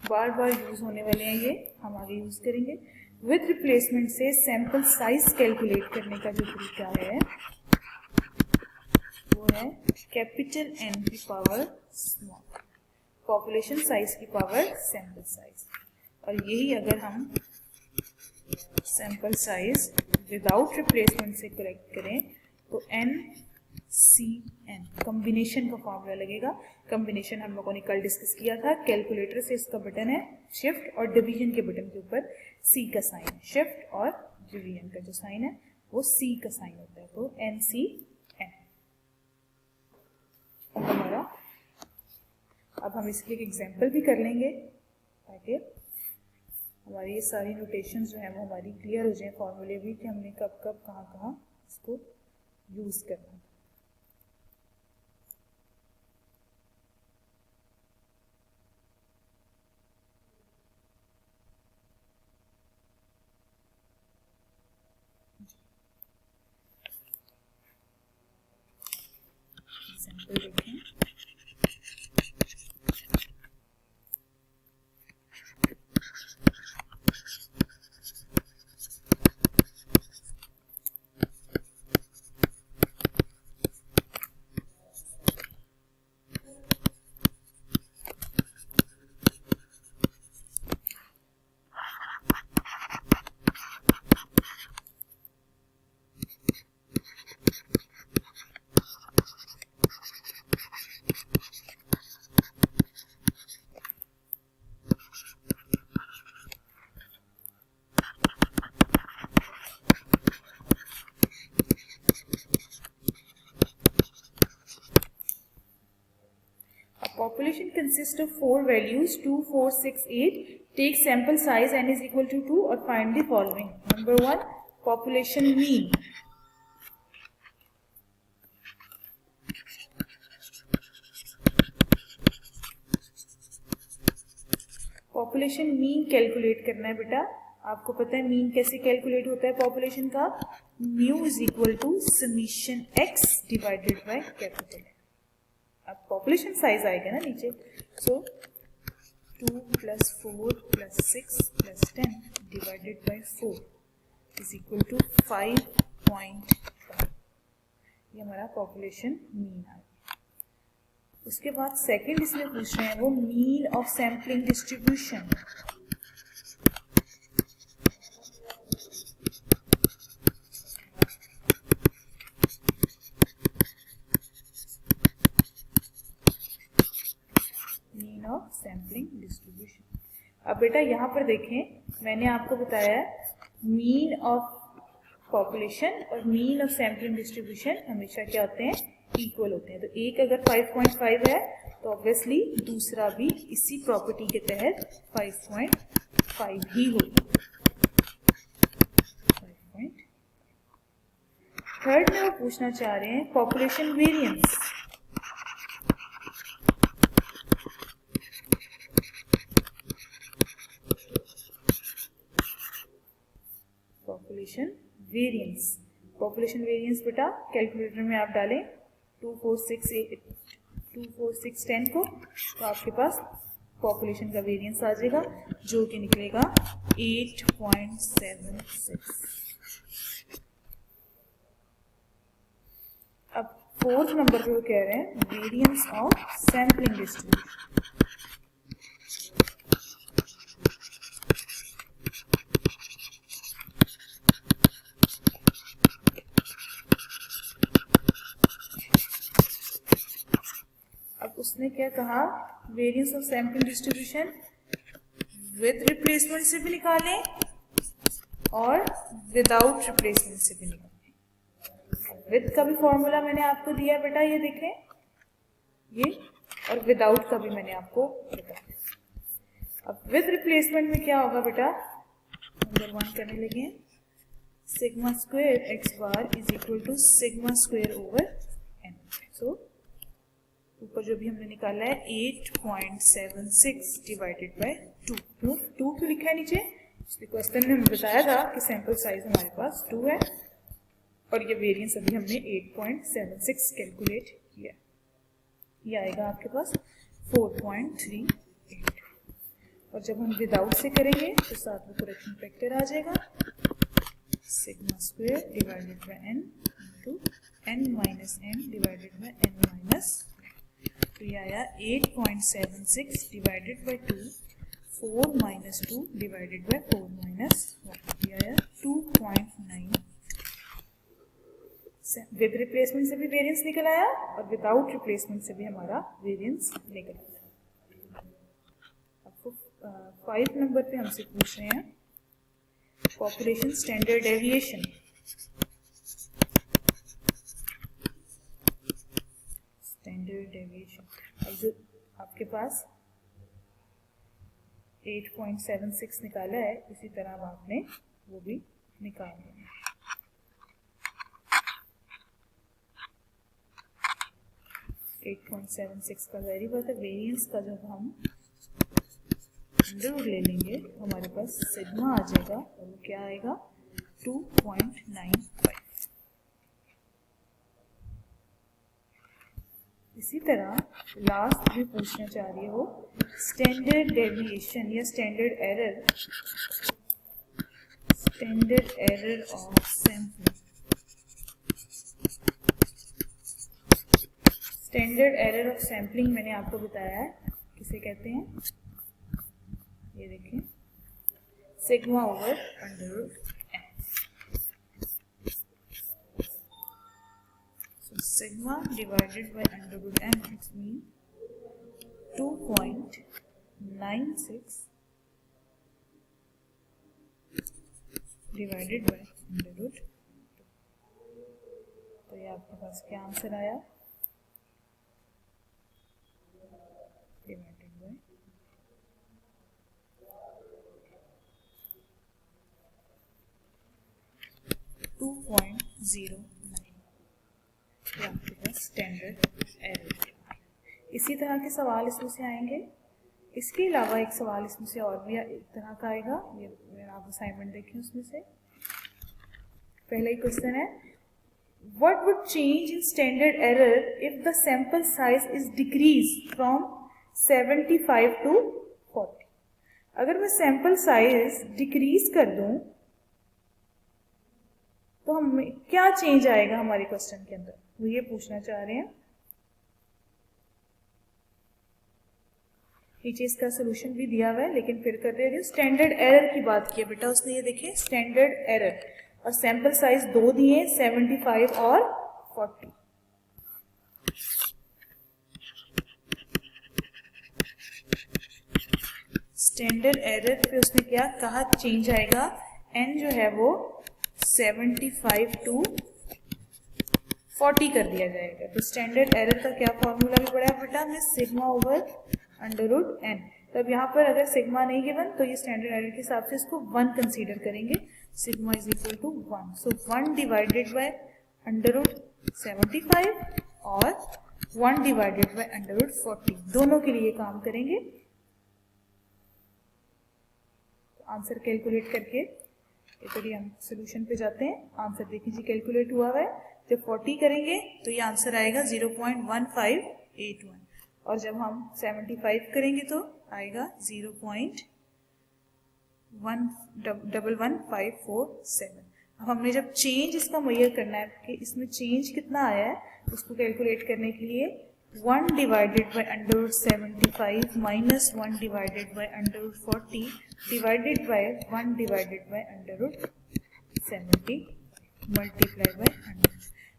बार बार यूज होने वाले हैं ये, हम आगे यूज करेंगे। विद रिप्लेसमेंट से सैंपल साइज कैलकुलेट करने का जो तरीका है वो है कैपिटल एन की पावर स्मॉल, पॉपुलेशन साइज की पावर सैंपल साइज। और यही अगर हम सैंपल साइज विदाउट रिप्लेसमेंट से करेक्ट करें तो एन सी एन कॉम्बिनेशन का फॉर्मूला लगेगा। कॉम्बिनेशन हम लोगों ने कल डिस्कस किया था। कैलकुलेटर से इसका बटन है शिफ्ट और डिवीजन के बटन के ऊपर सी का साइन है, शिफ्ट और डिवीजन का जो साइन है वो सी का साइन होता है, तो एन सी एन हमारा। अब हम इसके एक एग्जाम्पल भी कर लेंगे ताकि हमारी ये सारी नोटेशन जो है वो हमारी क्लियर हो जाए, फॉर्मूले भी कि हमने कब कब कहाँ कहाँ इसको यूज करना है। एग्जाम्पल देखें, population consists of 4 values 2, 4, 6, 8. Take sample size n is equal to 2 or find the following. Number 1, population mean. Population mean calculate करना है बेटा। आपको पता है मीन कैसे कैलकुलेट होता है पॉपुलेशन का, mu is equal to summation X divided by capital. अब पॉपुलेशन साइज आएगा ना नीचे, so 2 + 4 + 6 + 10 divided by 4 is equal to 5.5। ये हमारा पॉपुलेशन मीन आ गया। उसके बाद सेकंड इसमें पूछ रहे हैं वो mean of sampling distribution. Mean of sampling distribution. अब बेटा यहाँ पर देखें, मैंने आपको बताया मीन ऑफ पॉपुलेशन और मीन ऑफ सैम्पलिंग डिस्ट्रीब्यूशन हमेशा क्या होते हैं, इक्वल होते हैं। तो एक अगर 5.5 है तो ऑब्वियसली दूसरा भी इसी प्रॉपर्टी के तहत 5.5 ही होगा। थर्ड में वो पूछना चाह रहे हैं population variance. Population variance, population variance बेटा कैलकुलेटर में आप डालें 2 4 6 10 को, तो आपके पास पॉपुलेशन का वेरिएंस आ जाएगा जो कि निकलेगा 8.76। अब फोर्थ नंबर पे वो कह रहे हैं वेरिएंस ऑफ सैम्पलिंग डिस्ट्रीब्यूशन। अब उसने क्या कहा, variance of sampling distribution with replacement से भी निकालें और विदाउट रिप्लेसमेंट से भी निकालें। विद का भी फॉर्मूला मैंने आपको दिया है बेटा, ये देखें ये, और विदाउट का भी मैंने आपको बताया। अब विद रिप्लेसमेंट में क्या होगा बेटा, नंबर 1 करने लगे, sigma square x bar is equal to sigma square over n. So ऊपर जो भी हमने निकाला है 8.76 डिवाइडेड बाय 2। क्यों 2 क्यों लिखा है नीचे, इसलिए क्वेश्चन में हमें बताया था कि सैंपल साइज हमारे पास 2 है और ये वेरिएंस अभी हमने 8.76 कैलकुलेट किया। ये आएगा आपके पास 4.38। और जब हम विदाउट से करेंगे तो साथ में करेक्शन फैक्टर आ जाएगा, sigma square divided by N into N minus N divided by N minus. तो ये आया 8.76 divided by 2, 4 minus 2 divided by 4 minus 1, ये आया 2.9। विद रिप्लेसमेंट से भी वेरिएंस निकल आया और विदाउट रिप्लेसमेंट से भी हमारा वेरिएंस निकल आया। आपको 5 नंबर पे हमसे पूछ रहे हैं population standard deviation. Standard deviation, अब जो आपके पास 8.76 निकाला है इसी तरह अब आपने वो भी निकालना है। 8.76 का जारी बात है, वेरिएंस का जब हम अंडर ले लेंगे तो हमारे पास सिग्मा आ जाएगा और वो क्या आएगा 2.95। इसी तरह लास्ट भी पूछना चाह रही हो स्टैंडर्ड डेविएशन या standard error of sampling. Standard error of sampling मैंने आपको बताया है किसे कहते हैं, ये देखिए sigma over under root N. So sigma divided by under root N it's mean 2.96 divided by under root. तो ये आपके पास क्या आंसर आया, डिवाइडेड बाय 2.09। ये आपके पास स्टैंडर्ड एरर। इसी तरह के सवाल इसमें से आएंगे। इसके अलावा एक सवाल इसमें से और भी एक तरह का आएगा, ये आप असाइनमेंट देखें उसमें से। पहला ही क्वेश्चन है what would change in standard error if the sample size is decrease from 75 to 40। अगर मैं सैंपल साइज डिक्रीज कर दूं तो हम क्या चेंज आएगा हमारे क्वेश्चन के अंदर, वो ये पूछना चाह रहे हैं। नीचे इसका सोल्यूशन भी दिया हुआ है लेकिन फिर कर दे रही हूँ। स्टैंडर्ड एरर की बात की बेटा उसने, ये देखिए स्टैंडर्ड एरर और सैंपल साइज 2 दिए 75 और 40। स्टैंडर्ड एरर पे उसने क्या कहा चेंज आएगा, एन जो है वो 75 टू 40 कर दिया जाएगा। तो स्टैंडर्ड एरर का क्या फॉर्मूला भी पड़ा है बेटा हमने, sigma over under root N. तो अब यहाँ पर अगर सिग्मा नहीं गिवन तो ये स्टैंडर्ड एरर के हिसाब से इसको 1 कंसीडर करेंगे, sigma is equal to 1। So 1 divided by √75 और 1 डिवाइडेड बाय √40, दोनों के लिए काम करेंगे। आंसर कैलकुलेट करके इधर ही हम सोल्यूशन पे जाते हैं। आंसर देखिए जी कैलकुलेट हुआ है। जब 40 करेंगे तो ये आंसर आएगा 0.1581 और जब हम 75 करेंगे तो आएगा 0.111547। अब हमने जब चेंज इसका मेजर करना है कि इसमें चेंज कितना आया है, उसको कैलकुलेट करने के लिए 1 divided by √75 minus 1 divided bye √40 divided by 1 divided bye √70 multiply by 100।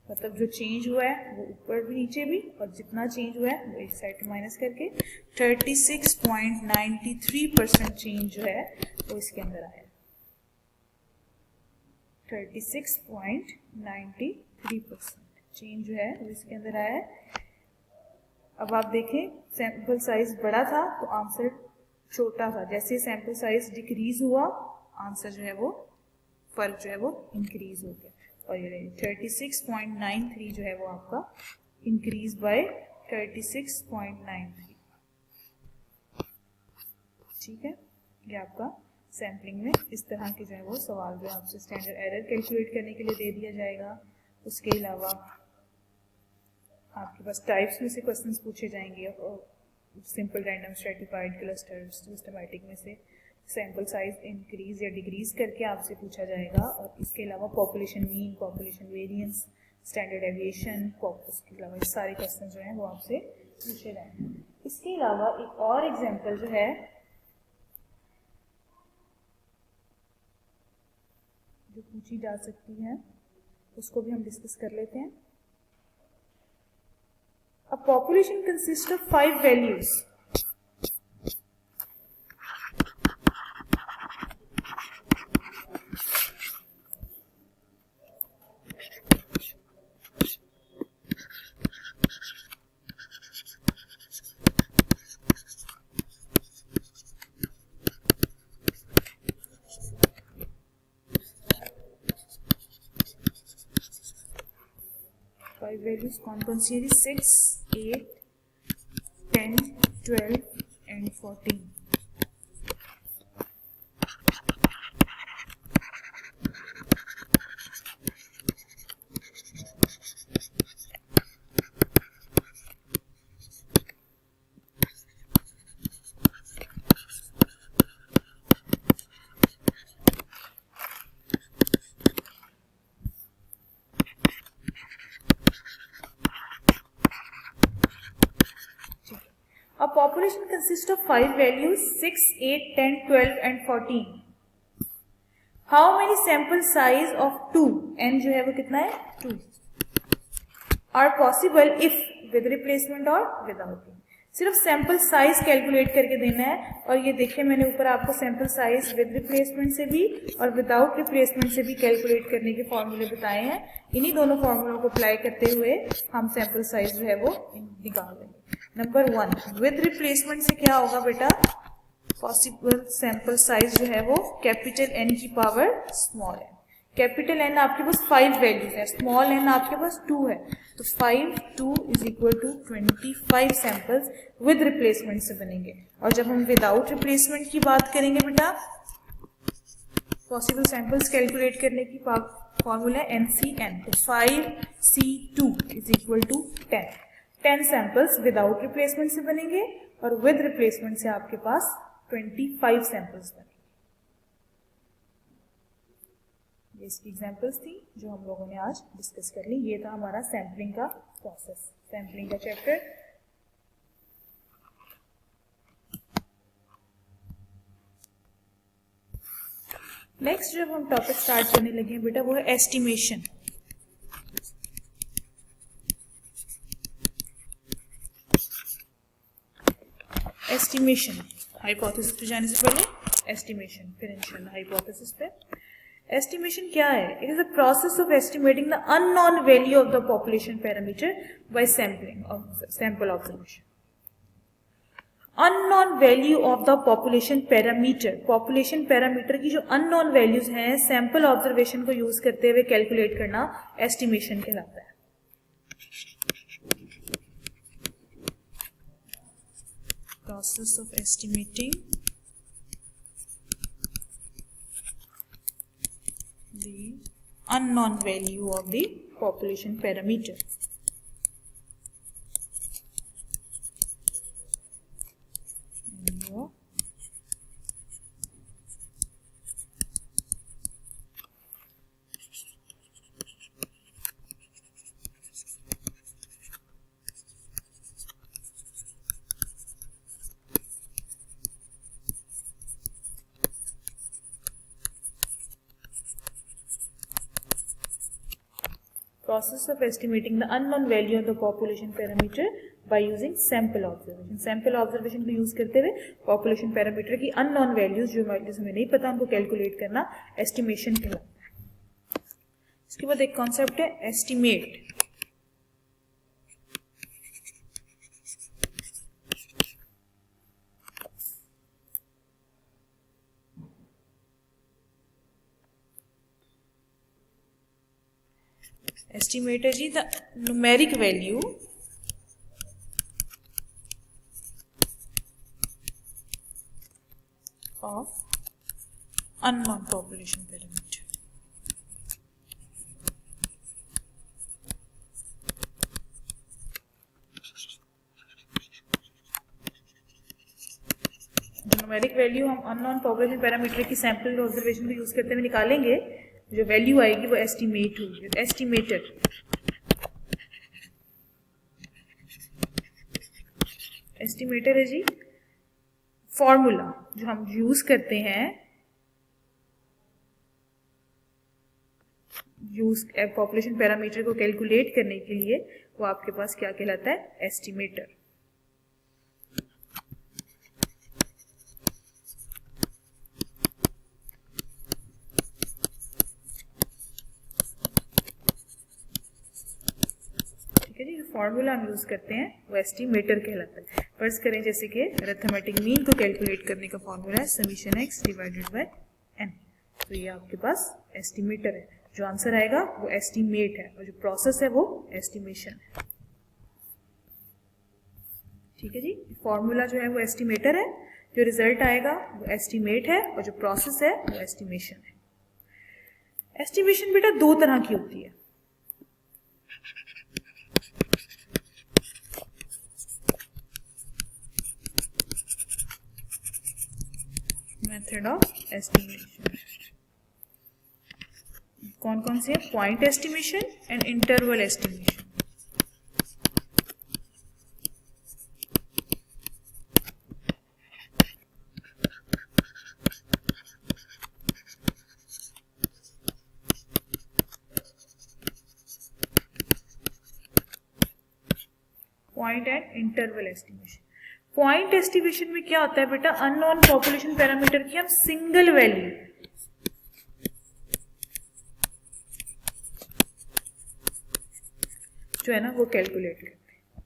मतलब जो चेंज हुआ है वो ऊपर भी नीचे भी, और जितना चेंज हुआ है वो एक साइड माइनस करके 36.93% चेंज जो है वो इसके अंदर आया। 36.93% चेंज जो है वो इसके अंदर आया है। अब आप देखें सैंपल साइज बड़ा था तो आंसर छोटा था, जैसे सैंपल साइज डिक्रीज हुआ आंसर जो है वो फर्क जो है वो इंक्रीज हो गया, और ये 36.93 जो है वो आपका इंक्रीज बाय 36.93। ठीक है, ये आपका सैम्पलिंग में इस तरह के जो है वो सवाल जो है आपसे स्टैंडर्ड एरर कैलकुलेट करने के लिए दे दिया जाएगा। उसके अलावा आपके पास टाइप्स में से क्वेश्चंस पूछे जाएंगे और simple random stratified cluster systematic में से सैंपल साइज इंक्रीज या डिक्रीज करके आपसे पूछा जाएगा। और इसके अलावा population mean, population variance, standard aviation, उसके अलावा ये सारे क्वेश्चन जो हैं वो आपसे पूछे जाएंगे। इसके अलावा एक और एग्जाम्पल जो है जो पूछी जा सकती है उसको भी हम डिस्कस कर लेते हैं। A population consists of 5 values. Values कौन सी है? 6, 8, 10, 12 and 14। A population consists of 5 values 6, 8, 10, 12 and 14. How many sample size of 2, n जो है वो कितना है 2, are possible if with replacement or without? सिर्फ सैंपल साइज कैलकुलेट करके देना है। और ये देखिए मैंने ऊपर आपको सैंपल साइज विद रिप्लेसमेंट से भी और विदाउट रिप्लेसमेंट से भी कैलकुलेट करने के फॉर्मूले बताए हैं। इन्हीं दोनों फॉर्मूलों को अप्लाई करते हुए हम सैंपल साइज जो है वो निकाल देंगे। नंबर 1, विद रिप्लेसमेंट से क्या होगा बेटा, पॉसिबल सैंपल साइज जो है वो कैपिटल एन की power small N. Capital N आपके पास 5 वैल्यूज है, स्मॉल एन आपके पास 2 है, तो 5 2 is equal to 25 samples with replacement से बनेंगे। और जब हम विदाउट रिप्लेसमेंट की बात करेंगे बेटा, पॉसिबल सैंपल्स कैलकुलेट करने की फॉर्मूला है NCN, तो 5C2 is equal to 10। 10 samples without replacement से बनेंगे और विद रिप्लेसमेंट से आपके पास 25 सैंपल्स बनेंगे। ये इसकी एग्जांपल्स थी जो हम लोगों ने आज डिस्कस कर ली। ये था हमारा सैम्पलिंग का प्रोसेस, सैम्पलिंग का चैप्टर। नेक्स्ट जब हम टॉपिक स्टार्ट करने लगे बेटा वो है एस्टिमेशन। एस्टिमेशन, हाइपोथेसिस पे जाने से पहले एस्टिमेशन, फिर इंशाल्लाह हाइपोथेसिस पे। एस्टिमेशन क्या है? It is a process of estimating the unknown value of the population parameter by sampling और sample observation. Unknown value of the population parameter, population parameter की जो अननोन वैल्यूज हैं सैंपल ऑब्जर्वेशन को use करते हुए calculate करना estimation कहलाता है। Process of estimating the unknown value of the population parameter. Process of estimating the unknown value of the population parameter by using sample observation। sample observation को use करते हुए population parameter की unknown values, जो values हमें नहीं पता, उनको calculate करना estimation कहलाता है। इसके बाद एक कॉन्सेप्ट है estimate। estimate है जी the numeric value of unknown population parameter. Numeric value हम अननोन पॉपुलेशन पैरामीटर की सैंपल ऑब्जर्वेशन को यूज करते हुए निकालेंगे, जो वैल्यू आएगी वो एस्टिमेट होगी। एस्टिमेटेड एस्टिमेटर है जी फॉर्मूला जो हम यूज करते हैं पॉपुलेशन पैरामीटर को कैलकुलेट करने के लिए, वो आपके पास क्या कहलाता है? एस्टिमेटर। फॉर्मूला हम यूज करते हैं वो एस्टिमेटर कहलाता है। फर्ज करें जैसे कि अरिथमेटिक मीन को कैलकुलेट करने का फॉर्मूला है summation x divided by n, तो ये आपके पास एस्टिमेटर है। जो आंसर आएगा वो एस्टिमेट है और जो प्रोसेस है वो एस्टिमेशन है। ठीक है जी, फॉर्मूला जो है वो एस्टिमेटर है, जो रिजल्ट आएगा वो एस्टिमेट है और जो प्रोसेस है वो एस्टिमेशन है। एस्टिमेशन बेटा दो तरह की होती है। मेथड ऑफ एस्टिमेशन कौन कौन से है? Point estimation and interval estimation. Point and interval estimation. Point estimation में क्या होता है बेटा? अननोन पॉपुलेशन पैरामीटर की हम सिंगल वैल्यू जो है ना वो कैलकुलेट करते हैं,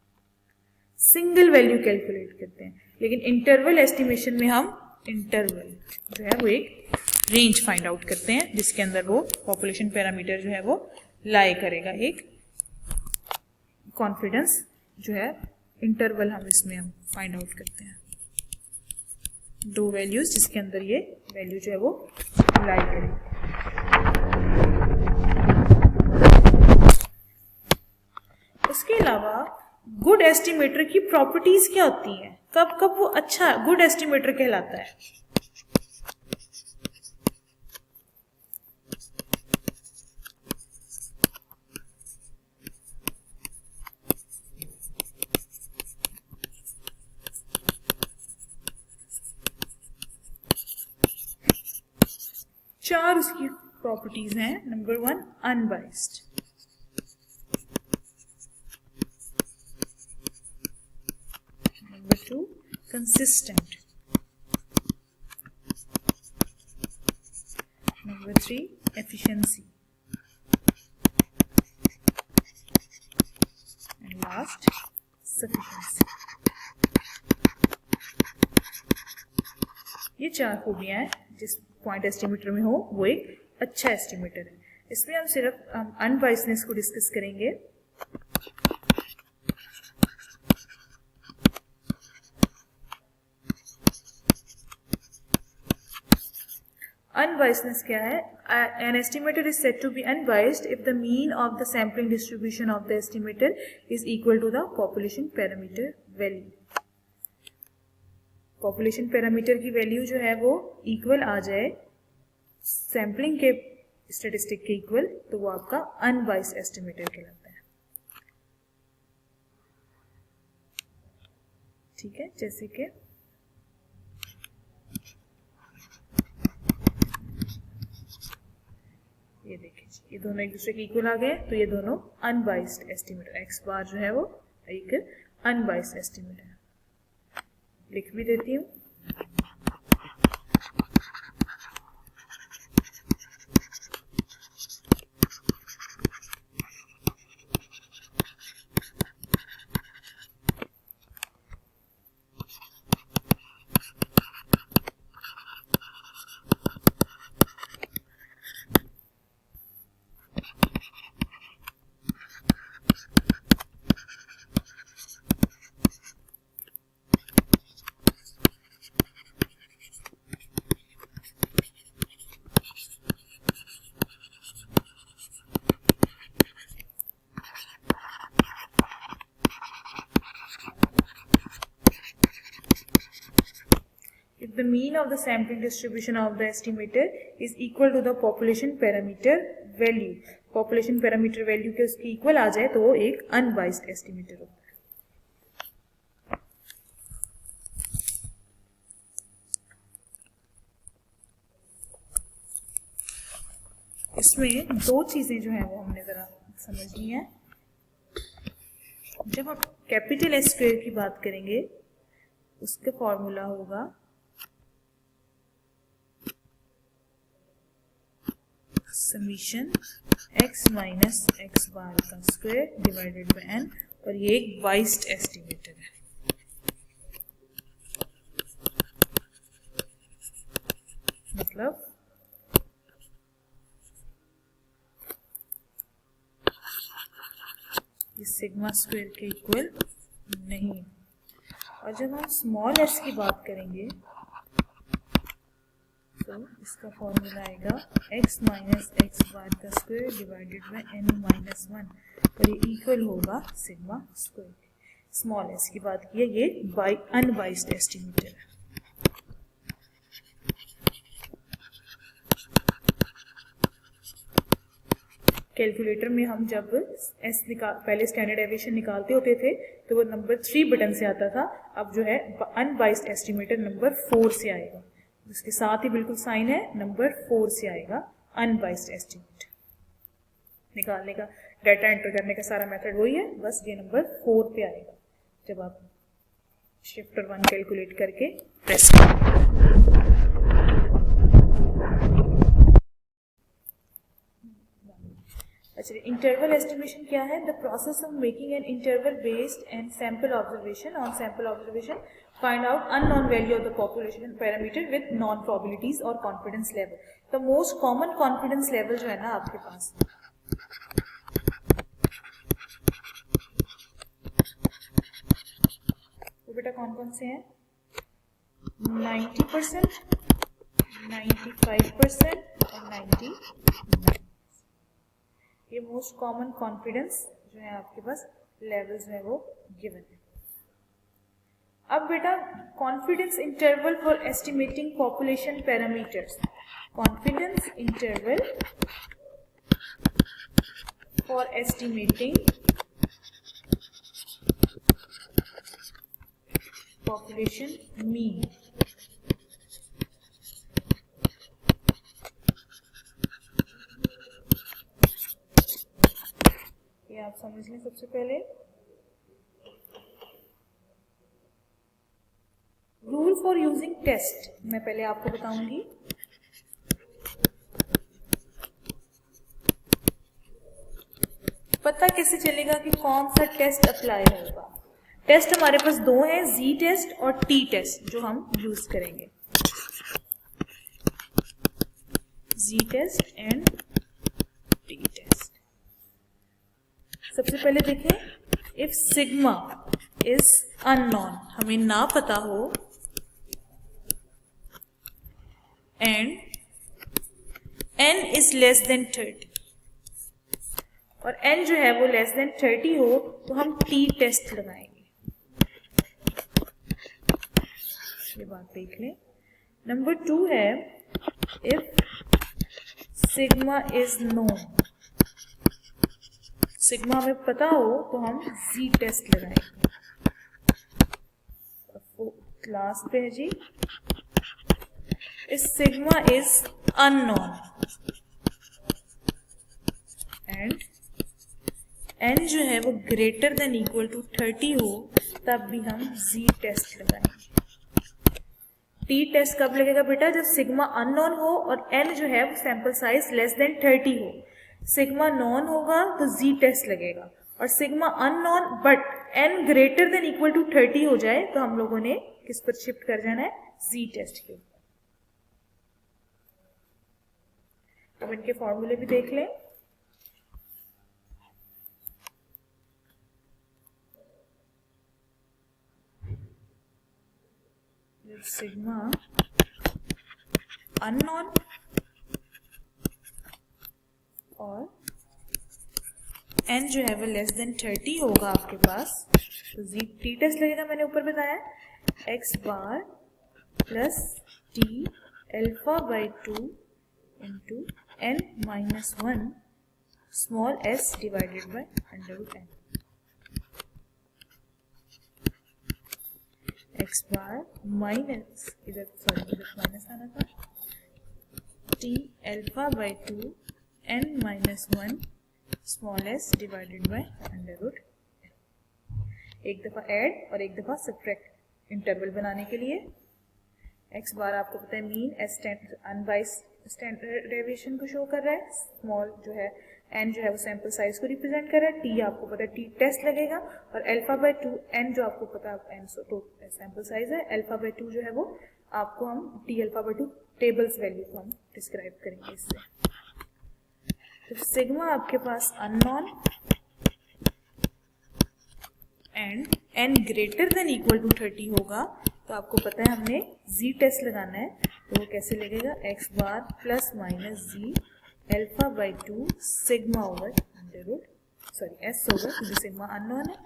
सिंगल वैल्यू कैलकुलेट करते हैं। लेकिन इंटरवल एस्टिमेशन में हम इंटरवल जो है वो एक रेंज फाइंड आउट करते हैं जिसके अंदर वो पॉपुलेशन पैरामीटर जो है वो लाई करेगा। एक कॉन्फिडेंस जो है इंटरवल हम इसमें हम फाइंड आउट करते हैं, दो वैल्यूज जिसके अंदर ये वैल्यू जो है वो लाई करेगी। उसके अलावा गुड एस्टिमेटर की प्रॉपर्टीज क्या होती हैं? कब कब वो अच्छा गुड एस्टिमेटर कहलाता है? चार उसकी प्रॉपर्टीज हैं। Number 1 unbiased, number 2 consistent, number 3 efficiency and last sufficiency. ये 4 खूबियाँ हैं जिस पॉइंट एस्टिमेटर में हो वो एक अच्छा एस्टिमेटर है। इसमें हम सिर्फ अनबाइसनेस को डिस्कस करेंगे। Unbiasedness क्या है? An estimator is said to be unbiased if the mean of the sampling distribution of the estimator is equal to the population parameter value. Population parameter की वैल्यू जो है वो इक्वल आ जाए सैम्पलिंग के statistic के equal, तो वो आपका अनबाइस्ड एस्टिमेटर कहलाता है। ठीक है, जैसे कि ये देखिए, ये दोनों एक दूसरे के इक्वल आ गए, तो ये दोनों अनबाइस्ड एस्टिमेटर, एक्स बार जो है वो एक अनबाइस्ड एस्टिमेटर। लिख भी देती हूँ। The mean of the sampling distribution of the estimator is equal to the population parameter value. Population parameter value के उसके इक्वल आ जाए तो वो एक अनबाइस्ड एस्टिमेटर होता है। इसमें दो चीजें जो हैं वो हमने जरा समझनी है। जब हम कैपिटल एस स्क्वायर की बात करेंगे उसका फॉर्मूला होगा समीशन x माइनस एक्स बार का स्क्वायर डिवाइडेड बाय n, और ये एक बाइस्ड एस्टिमेटर है। मतलब ये सिग्मा स्क्वायर के इक्वल नहीं। और जब हम स्मॉल एस की बात करेंगे तो इसका फॉर्मूला आएगा x माइनस एक्स बार का square divided bye n minus 1, और ये इक्वल होगा सिग्मा स्क्वायर। स्मॉल एस की बात की है, ये अनबाइस्ड एस्टिमेटर है। कैलकुलेटर में हम जब एस पहले स्टैंडर्ड डेविएशन निकालते होते थे तो वो नंबर 3 बटन से आता था, अब जो है अनबाइस्ड एस्टिमेटर नंबर 4 से आएगा। उसके साथ ही बिल्कुल साइन है, नंबर 4 से आएगा अनबाइस्ड एस्टिमेट निकालने का। डाटा एंटर करने का सारा मेथड वही है, बस ये नंबर 4 पे आएगा जब आप शिफ्टर 1 कैलकुलेट करके प्रेस करें। अच्छा, इंटरवल एस्टिमेशन क्या है? The process of making an interval based and sample observation on sample observation find out unknown value of the population parameter with known probabilities और confidence level. The most common confidence level जो है ना आपके पास, वो बेटा कौन कौन से हैं? 90%, 95% और 99। ये मोस्ट कॉमन कॉन्फिडेंस जो है आपके पास लेवल जो है वो गिवन है। अब बेटा confidence interval for estimating population parameters, confidence interval for estimating population mean. ये आप समझ लें। सबसे पहले रूल फॉर यूजिंग टेस्ट मैं पहले आपको बताऊंगी। पता कैसे चलेगा कि कौन सा टेस्ट अप्लाई होगा? टेस्ट हमारे पास दो हैं, जी टेस्ट और टी टेस्ट, जो हम यूज करेंगे। जी टेस्ट एंड टी टेस्ट। सबसे पहले देखें, इफ सिग्मा इज अननोन, हमें ना पता हो, and n is less than 30 और n जो है वो लेस देन 30 हो तो हम t टेस्ट लगाएंगे। ये बात देख लें। नंबर 2 है, if sigma is known, sigma हमें पता हो तो हम z टेस्ट लगाएंगे। लास्ट पे है जी, if sigma is unknown and n जो है वो ग्रेटर देन इक्वल टू 30 हो, तब भी हम z टेस्ट लगाएंगे। t टेस्ट कब लगेगा बेटा? जब सिग्मा अननोन हो और n जो है वो सैंपल साइज लेस देन 30 हो। सिग्मा नॉन होगा तो z टेस्ट लगेगा, और sigma unknown but n greater than equal to 30 हो जाए तो हम लोगों ने किस पर शिफ्ट कर जाना है? z टेस्ट के ऊपर। अब इनके फॉर्मूले भी देख लें। सिग्मा अननोन और n जो है वो लेस देन 30 होगा आपके पास, तो जी टी टेस्ट लगेगा। मैंने ऊपर बताया x bar plus T alpha by 2 into n minus 1 small s divided by under root n। x bar minus, इधर माइनस आना था, t alpha by 2 n minus 1 small s divided by under root. एक दफा add और एक दफा subtract interval बनाने के लिए। x बार आपको पता है mean s unbiased standard deviation को शो कर रहा है, स्मॉल जो है n जो है वो सैंपल साइज को रिप्रेजेंट कर रहा है, t आपको पता है t टेस्ट लगेगा, और अल्फा बाई 2 n जो आपको पता है n तो सैंपल साइज है, अल्फा बाई 2 जो है वो आपको हम t alpha by 2 tables value को हम डिस्क्राइब करेंगे इससे। तो सिग्मा आपके पास unknown and n greater than equal to 30 होगा, तो आपको पता है हमने z टेस्ट लगाना है, तो वो कैसे लगेगा? x bar plus minus z alpha by 2 sigma over under root, sorry s होगा क्योंकि सिग्मा अननोन है,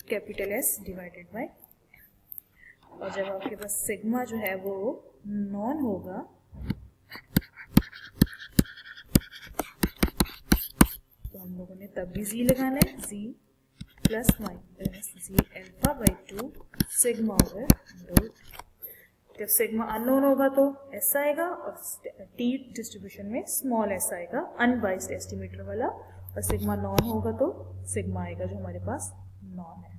कैपिटल S डिवाइडेड बाय। और जब आपके पास सिग्मा जो है वो नॉन होगा तो हम लोगों ने तब भी z लगाना है, z plus minus z alpha by 2 sigma over under root. जब सिग्मा अननोन होगा तो s आएगा और t डिस्ट्रीब्यूशन में स्मॉल s आएगा, अनबाइस्ड एस्टिमेटर वाला, और सिग्मा नॉन होगा तो सिग्मा आएगा जो हमारे पास नॉन है।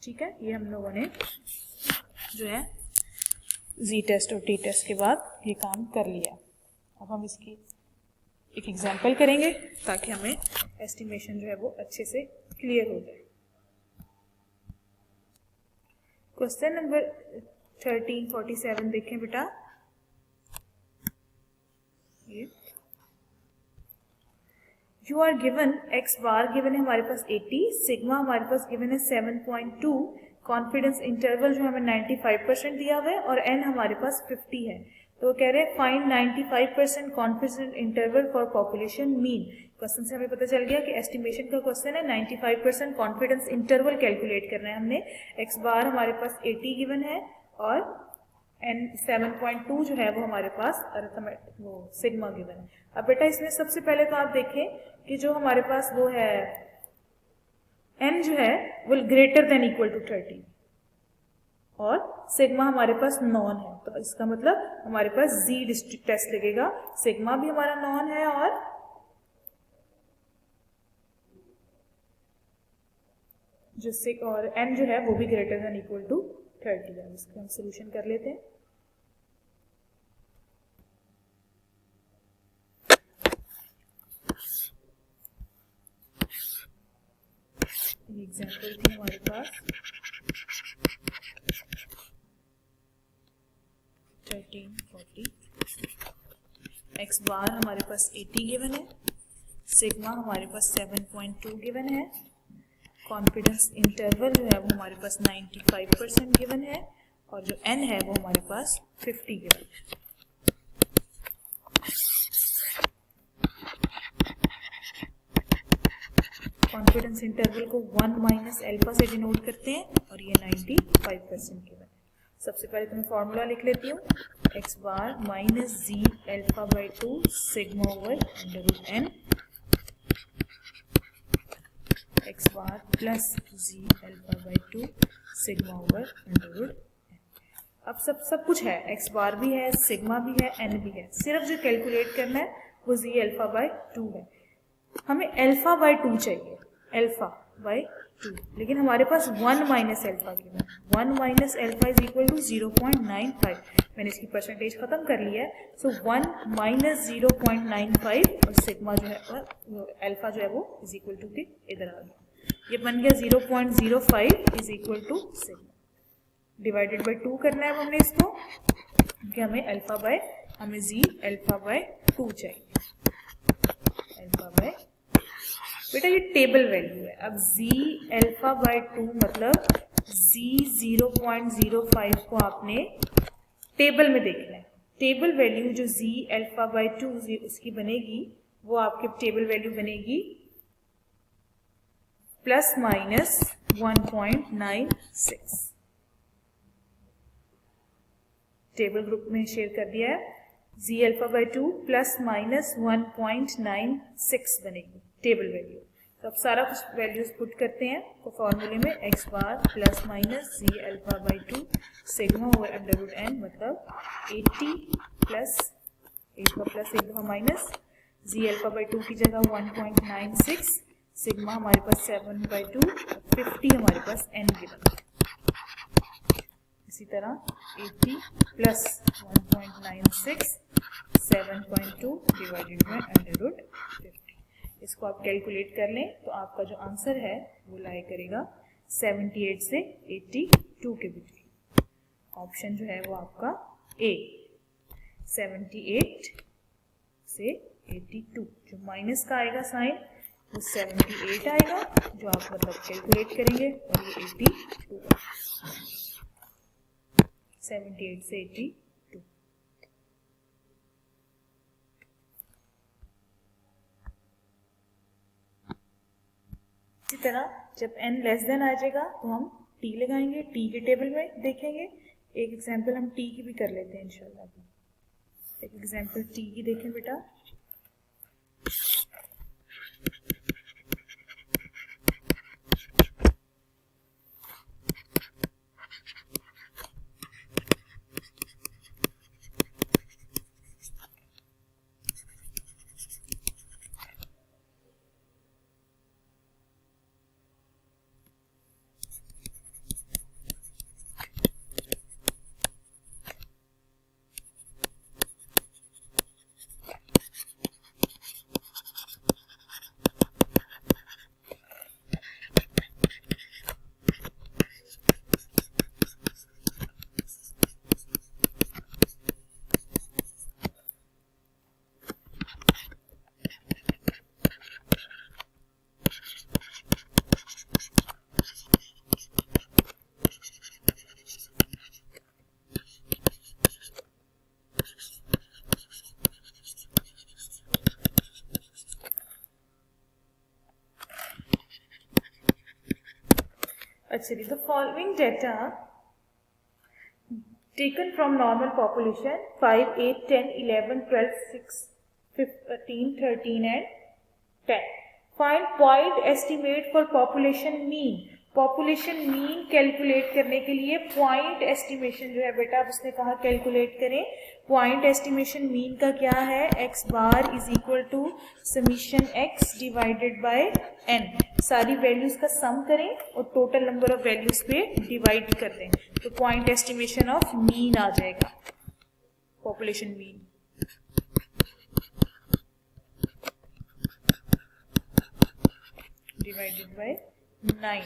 ठीक है, ये हम लोगों ने जो है z टेस्ट और t टेस्ट के बाद ये काम कर लिया। अब हम इसकी एक एग्जांपल करेंगे ताकि हमें एस्टिमेशन जो है वो अच्छे से क्लियर हो जाए। क्वेश्चन नंबर 1347 देखें बेटा। ये you are given x bar given है हमारे पास 80, सिग्मा हमारे पास गिवन है 7.2, कॉन्फिडेंस इंटरवल जो हमें 95% दिया हुआ है और n हमारे पास 50 है। तो कह रहे हैं find 95% confidence interval for population mean. Question से हमें पता चल गया कि एस्टिमेशन का क्वेश्चन है, 95% कॉन्फिडेंस इंटरवल कैलकुलेट करना है हमने। x बार हमारे पास 80 गिवन है और n 7.2 जो है वो हमारे पास वो सिग्मा गिवन है। अब बेटा इसमें सबसे पहले तो आप देखें कि जो हमारे पास वो है n जो है वो ग्रेटर देन इक्वल टू 30 और सिग्मा हमारे पास नॉन है, तो इसका मतलब हमारे पास z टेस्ट लगेगा। सिग्मा भी हमारा नॉन है और जो और n जो है वो भी ग्रेटर देन इक्वल टू 30 है। इसका हम सोल्यूशन कर लेते हैं। एग्जाम्पल थी हमारे पास 1347। बार हमारे पास 80 गिवन है, सिग्मा हमारे पास 7.2 गिवन है, कॉन्फिडेंस इंटरवल जो है वो हमारे पास 95% गिवन है, और जो n है वो हमारे पास 50 गिवन है। कॉन्फिडेंस इंटरवल को 1 माइनस अल्फा से डिनोट करते हैं और ये 95% गिवन है। सबसे पहले तो मैं फॉर्मूला लिख लेती हूँ, X bar minus Z alpha by 2 sigma over under root N, X bar plus Z alpha by 2 sigma over under root N. अब सब कुछ है, एक्स बार भी है, सिग्मा भी है, एन भी है, सिर्फ जो कैलकुलेट करना है वो जी अल्फा बाई 2 है। हमें अल्फा बाई 2 चाहिए, अल्फा बाई 2, लेकिन हमारे पास 1 माइनस अल्फा गिवन है। 1 minus alpha is equal to 0.95। मैंने इसकी परसेंटेज खत्म कर लिया है, सो 1 माइनस 0.95 और सिग्मा जो है और अल्फा जो है वो इज इक्वल टू के इधर आ गया, ये बन गया 0.05 is equal to sigma. Divided by 2 करना है अब हमने इसको, क्योंकि हमें जी अल्फा बाई 2 चाहिए, अल्फा बाई। बेटा ये टेबल वैल्यू है, अब z अल्फा बाई 2 मतलब z 0.05 को आपने टेबल में देखना है। टेबल वैल्यू जो z अल्फा बाई 2 उसकी बनेगी वो आपके टेबल वैल्यू बनेगी प्लस माइनस 1.96। टेबल ग्रुप में शेयर कर दिया है, z alpha by 2 plus minus 1.96 बनेगी टेबल वैल्यू। तो अब सारा कुछ वैल्यूज पुट करते हैं तो फॉर्मूले में X bar plus minus Z alpha by 2 sigma over under root N, मतलब 80 प्लस एक दफा माइनस जी अल्फा बाई 2 की जगह 1.96, सिग्मा हमारे पास 7/2, 50 हमारे पास एन गिवन। इसी तरह 80 plus 1.96 7.2 divided by under root 50। इसको आप कैलकुलेट कर लें तो आपका जो आंसर है वो लाई करेगा 78 से 82 के बीच। ऑप्शन जो है वो आपका ए, 78 से 82। जो माइनस का आएगा साइन वो 78 आएगा, जो आप मतलब कैलकुलेट करेंगे, और ये 82 है, 78 से 82। इसी तरह जब n लेस देन आ जाएगा तो हम t लगाएंगे, t के टेबल में देखेंगे। एक एग्जांपल हम t की भी कर लेते हैं इंशाल्लाह। एक एग्जांपल t की देखें बेटा। Actually, the following data taken from normal population 5, 8, 10, 11, 12, 6, 15, 13 and 10. Find point estimate for population mean. Population mean calculate करने के लिए पॉइंट एस्टिमेशन जो है बेटा अब उसने कहा कैलकुलेट करें। पॉइंट एस्टिमेशन मीन का क्या है, X bar is equal to summation X divided by N. सारी वैल्यूज का सम करें और टोटल नंबर ऑफ वैल्यूज पे डिवाइड कर दें तो पॉइंट एस्टिमेशन ऑफ मीन आ जाएगा। पॉपुलेशन मीन डिवाइडेड बाय 9,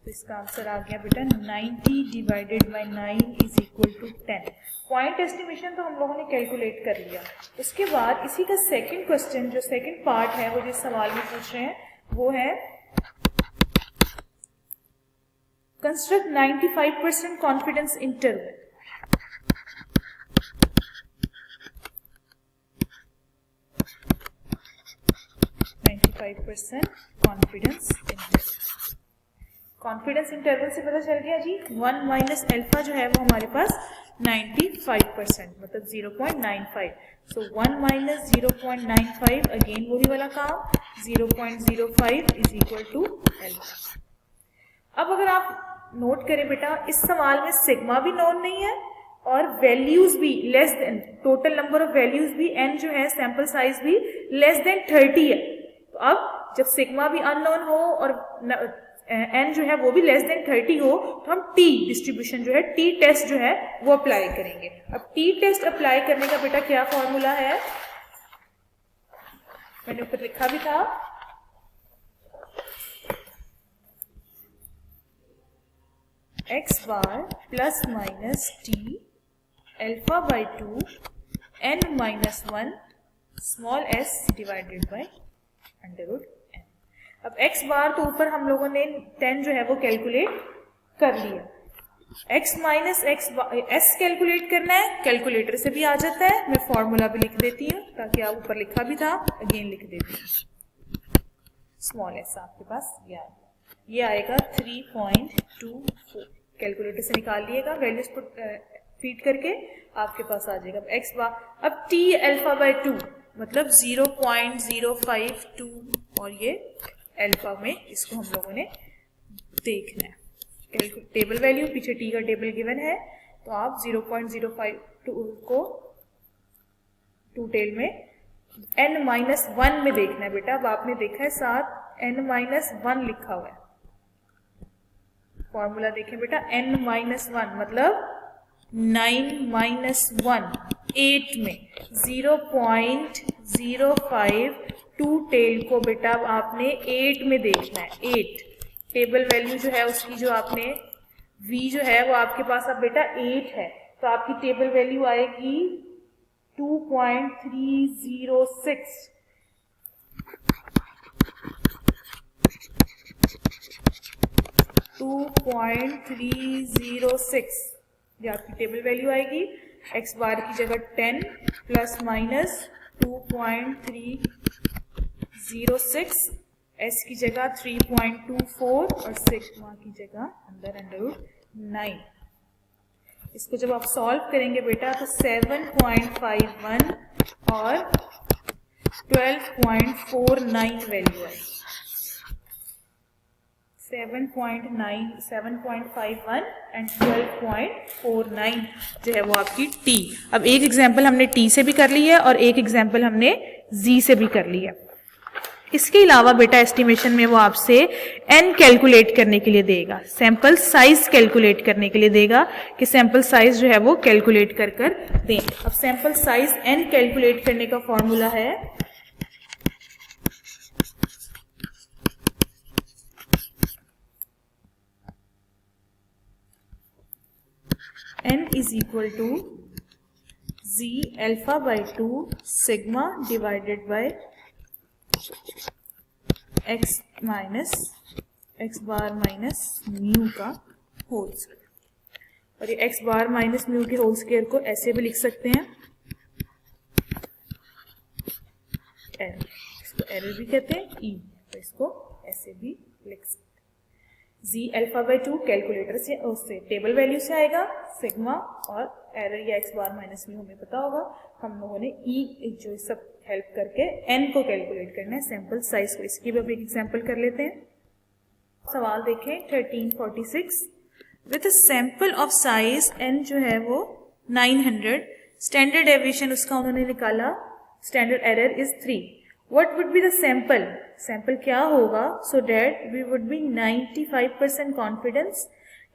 तो इसका आंसर आ गया बेटा 90 divided by 9 is equal to 10। Point estimation तो हम लोगों ने कैलकुलेट कर लिया। उसके बाद इसी का सेकंड क्वेश्चन, जो सेकंड पार्ट है, वो जिस सवाल में पूछ रहे हैं वो है construct 95% confidence interval. Confidence interval से पता चल गया जी 1 माइनस अल्फा जो है वो हमारे पास 95%, मतलब 0.95। सो 1 माइनस 0.95, अगेन वही वाला काम, 0.05 इज इक्वल टू अल्फा। अब अगर आप नोट करें बेटा, इस सवाल में सिग्मा भी नोन नहीं है और वैल्यूज भी less than, total number of values भी, एन जो है सैंपल साइज भी लेस देन 30 है। तो अब जब सिग्मा भी अननोन हो और एन जो है वो भी लेस देन 30 हो, तो हम टी डिस्ट्रीब्यूशन जो है, टी टेस्ट जो है वो अप्लाई करेंगे। अब टी टेस्ट अप्लाई करने का बेटा क्या फॉर्मूला है, मैंने ऊपर लिखा भी था, X bar plus minus T alpha by 2 N minus 1 small S divided by under root N. अब एक्स बार तो ऊपर हम लोगों ने 10 जो है वो कैलकुलेट कर लिया। X minus x S calculate करना है, कैलकुलेटर से भी आ जाता है, मैं फॉर्मूला भी लिख देती हूँ ताकि आप, ऊपर लिखा भी था, अगेन लिख देती हूँ। स्मॉल एस आपके पास ये आएगा 3.24, कैलकुलेटर से निकाल लिएगा, वैल्यूज फीड करके आपके पास आ जाएगा। एक्स बार, अब टी अल्फा बाई 2 मतलब 0.052, और ये अल्फा में इसको हम लोगों ने देखना है। टेबल वैल्यू पीछे टी का टेबल गिवन है, तो आप 0.052 को टू टेल में n माइनस 1 में देखना है बेटा। अब आपने देखा है साथ n माइनस 1 लिखा हुआ है, फॉर्मूला देखें बेटा, n माइनस 1 मतलब 9 माइनस 1 8 में 0.05 टू टेल को बेटा आपने 8 में देखना है। 8 टेबल वैल्यू जो है उसकी, जो आपने v जो है वो आपके पास अब बेटा 8 है, तो आपकी टेबल वैल्यू आएगी 2.306। ये आपकी टेबल वैल्यू आएगी। एक्स बार की जगह 10 प्लस माइनस 2.306, एस की जगह 3.24 और सिग्मा की जगह अंडर रूट 9। इसको जब आप सॉल्व करेंगे बेटा तो 7.51 और 12.49 वैल्यू है। 7.51 एंड 12.49 जो है वो आपकी टी। अब एक एग्जाम्पल हमने टी से भी कर ली है और एक एग्जाम्पल हमने जी से भी कर ली है। इसके अलावा बेटा एस्टिमेशन में वो आपसे एन कैलकुलेट करने के लिए देगा, सैंपल साइज कैलकुलेट करने के लिए देगा कि सैंपल साइज जो है वो कैलकुलेट कर दें। अब सैंपल साइज एन कैलकुलेट करने का फॉर्मूला है n is equal to z alpha by 2 sigma divided by x minus x bar minus mu का होल स्क्वायर। और ये x बार माइनस म्यू के होल स्क्वायर को ऐसे भी लिख सकते हैं, एरर, इसको एरर भी कहते हैं, ई, तो इसको ऐसे भी लिख सकते हैं। z अल्फा बाई 2 कैलकुलेटर से उससे टेबल वैल्यू से आएगा, सिग्मा और एरर या x बार माइनस म्यू हमें पता होगा। हम लोगों ने ई जो सब हेल्प करके n को कैलकुलेट करना है, सैंपल साइज को। इसकी भी अब एक एग्जांपल कर लेते हैं। सवाल देखें 1346, with sample of size n जो है वो 900, स्टैंडर्ड डेविएशन उसका उन्होंने निकाला, standard error is 3। What would be the sample? Sample क्या होगा? So that we would be 95% confidence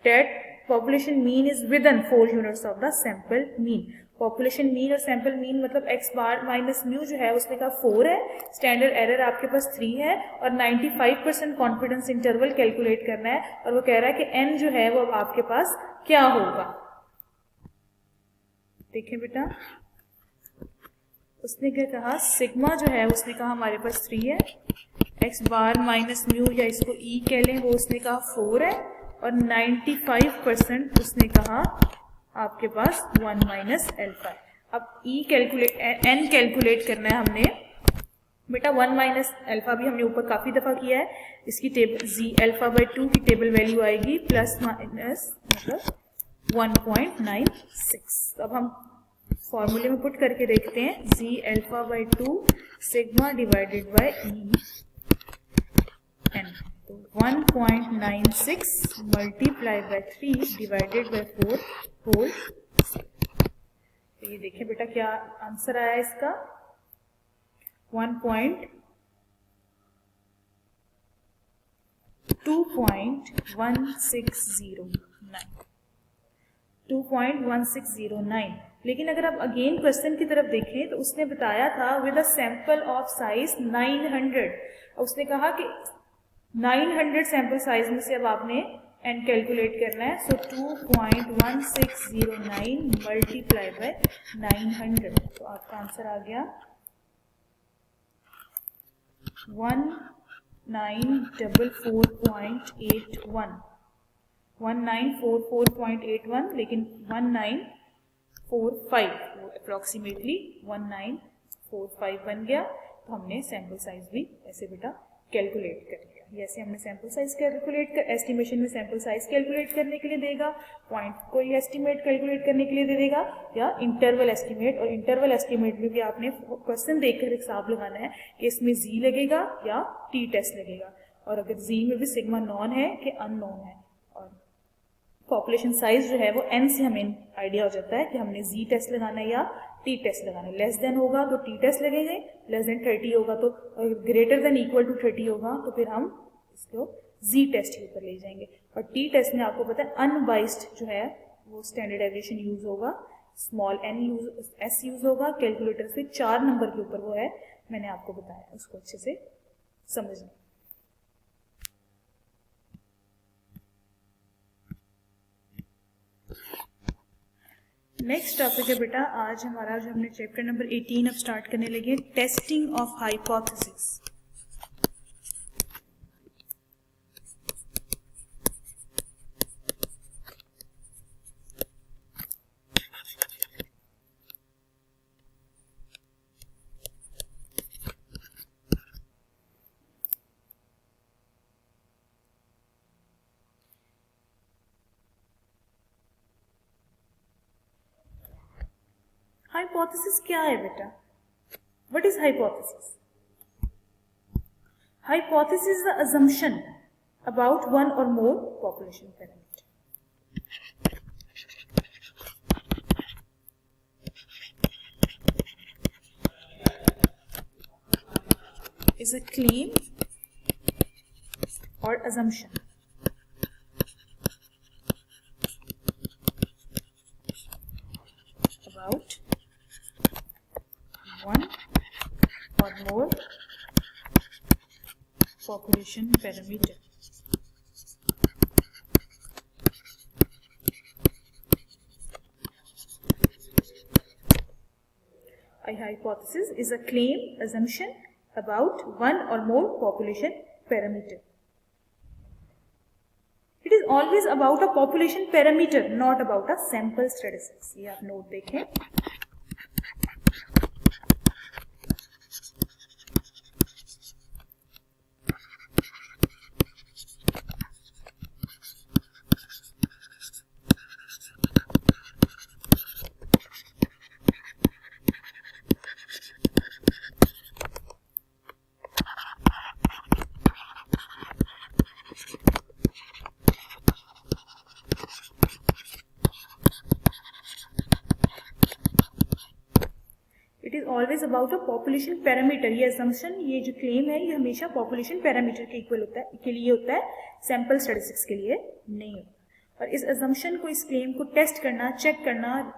that population mean is within 4 units of the sample mean. Population mean और sample mean मतलब x bar minus mu जो है उसने कहा 4 है, standard error आपके पास 3 है और 95% कॉन्फिडेंस इंटरवल कैलकुलेट करना है और वो कह रहा है कि एन जो है वो अब आपके पास क्या होगा। देखें बेटा, उसने क्या कहा, सिग्मा जो है उसने कहा हमारे पास 3 है, एक्स बार माइनस म्यू या इसको ई कह लें वो उसने कहा 4 है और 95% उसने कहा आपके पास 1 माइनस एल्फा है। अब ई कैलकुलेट एन कैलकुलेट करना है हमने बेटा। 1 माइनस एल्फा भी हमने ऊपर काफी दफा किया है, इसकी टेबल जी एल्फा बाई 2 की टेबल वैल्यू आएगी प्लस माइनस मतलब 1.96। अब हम फॉर्मूले में पुट करके देखते हैं, जी alpha by 2 sigma divided by e n, तो 1.96 multiply by 3 divided by 4 whole. तो ये देखें बेटा क्या आंसर आया इसका, 2.1609। लेकिन अगर आप अगेन क्वेश्चन की तरफ देखें तो उसने बताया था with a sample of size 900, उसने कहा कि 900 सैंपल साइज में से अब आपने एन कैलकुलेट करना है। सो 2.1609 मल्टीप्लाई बाय 900, तो आपका आंसर आ गया 1944.81, लेकिन 1945 अप्रोक्सीमेटली 1945 बन गया। तो हमने सैंपल साइज भी ऐसे बेटा कैलकुलेट कर लिया। जैसे हमने सैंपल साइज कैलकुलेट कर, एस्टिमेशन में सैंपल साइज कैलकुलेट करने के लिए देगा, पॉइंट कोई एस्टिमेट कैलकुलेट करने के लिए दे देगा, या इंटरवल एस्टिमेट। और इंटरवल एस्टिमेट में भी आपने क्वेश्चन देखकर हिसाब लगाना है कि इसमें जी लगेगा या टी टेस्ट लगेगा, और अगर जी में भी सिग्मा नॉन है कि अननोन है। और पॉपुलेशन साइज जो है वो एन से हमें आइडिया हो जाता है कि हमने जी टेस्ट लगाना है या टी टेस्ट लगाना है। लेस देन होगा तो टी टेस्ट लगेंगे, लेस देन 30 होगा तो ग्रेटर देन इक्वल टू 30 होगा तो फिर हम इसको जी टेस्ट के ऊपर ले जाएंगे। और टी टेस्ट में आपको पता है अनबाइस्ड जो है वो स्टैंडर्ड एविएशन यूज होगा, small N use S use होगा, कैलकुलेटर से 4 नंबर के ऊपर वो है, मैंने आपको बताया, उसको अच्छे से समझना। नेक्स्ट टॉपिक है बेटा आज हमारा जो हमने चैप्टर नंबर 18 अब स्टार्ट करने लगे, टेस्टिंग ऑफ हाइपोथेसिस। हाइपोथेसिस क्या है बेटा? What is hypothesis? Hypothesis is the assumption about one or more population parameter. Is a claim or assumption about one or more population parameter. A hypothesis is a claim, assumption about one or more population parameter. It is always about a population parameter, not about a sample statistics. ये आप note देखें। Always about a population parameter. ये assumption, ये जो claim है ये हमेशा population parameter के इक्वल होता है, के लिए होता है, सैंपल स्टैटिस्टिक्स के लिए नहीं होता। और इस असम्पशन को, इस क्लेम को टेस्ट करना, चेक करना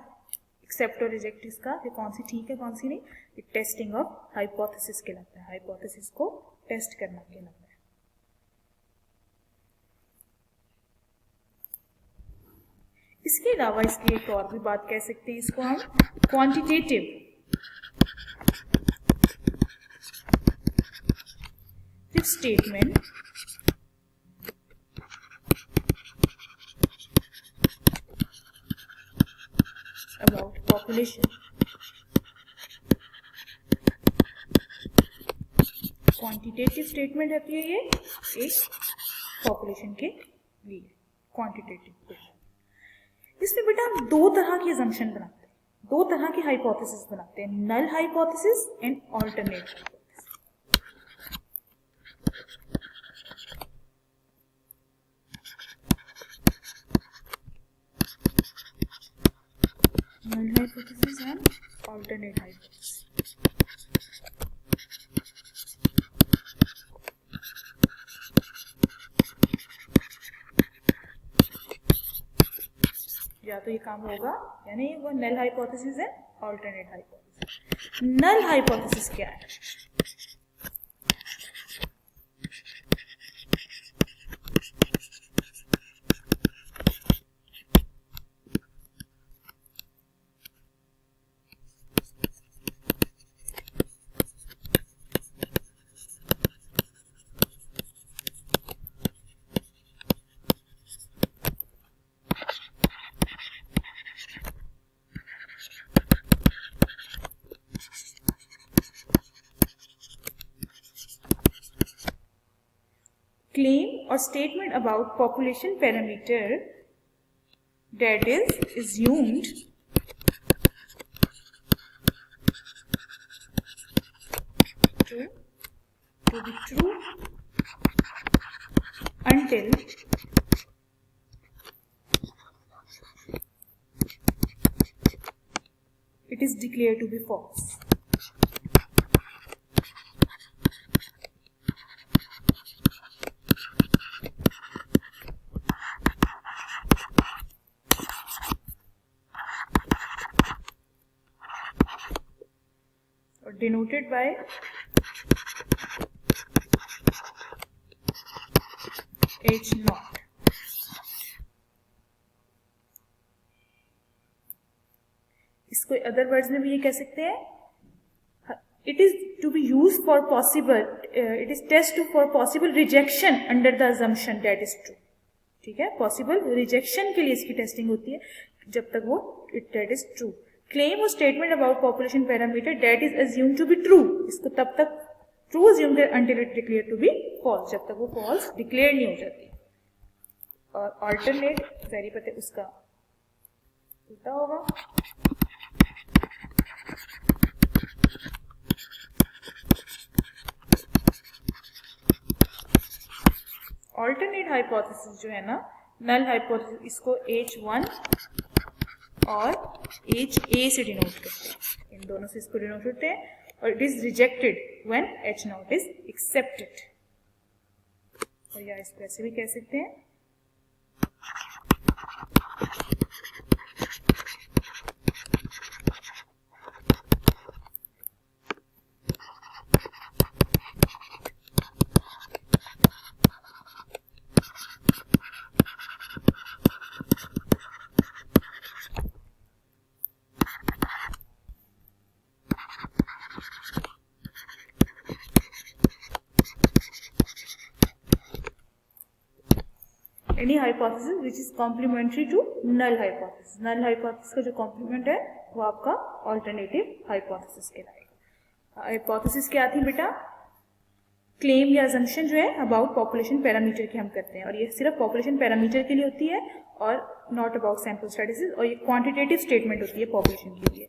एक्सेप्ट और रिजेक्ट इसका कि कौन सी ठीक है कौन सी नहीं, ये टेस्टिंग ऑफ हाइपोथेसिस कहलाता है, हाइपोथेसिस को टेस्ट करना कहलाता है। इसके अलावा इसकी एक और भी बात कह सकते हैं, इसको हम quantitative statement about population, quantitative statement होती है ये एक पॉपुलेशन के लिए क्वांटिटेटिव। इसमें बेटा हम दो तरह की assumption बनाते हैं, दो तरह की हाइपोथेसिस बनाते हैं, null hypothesis and alternate hypothesis. null hypothesis and alternate hypothesis. या तो ये काम होगा यानी वो नल हाइपोथेसिस है, ऑल्टरनेट हाइपोथेसिस। नल हाइपोथेसिस क्या है? Claim or statement about population parameter that is assumed to be true until it is declared to be false. Denoted by H naught. इसको अदर वर्ड्स में भी ये कह सकते हैं, it is to be use for possible, it is test for possible rejection under the assumption that is true. ठीक है, possible rejection के लिए इसकी टेस्टिंग होती है जब तक वो दैट इज ट्रू। क्लेम और statement about population parameter that is assume to be true, इसको तब तक ट्रू अज्यूम कर until it declare to be false, जब तक वो फॉल्स डिक्लेयर नहीं हो जाती। और अल्टरनेट वेरी पता है उसका उल्टा होगा। अल्टरनेट हाइपोथेसिस जो है ना, नल हाइपोथेसिस, इसको H1 और HA से डिनोट करते हैं, इन दोनों से इसको डिनोट करते हैं। और it is rejected when H not is accepted, और या इसको ऐसे भी कह सकते हैं any hypothesis which is complementary to null hypothesis. null hypothesis का जो complement है वो आपका alternative hypothesis कहलाएगा। hypothesis क्या थी बेटा? claim या assumption जो है about population parameter की हम करते हैं, और ये सिर्फ population parameter के लिए होती है और not about sample statistics, और ये quantitative statement होती है population के लिए।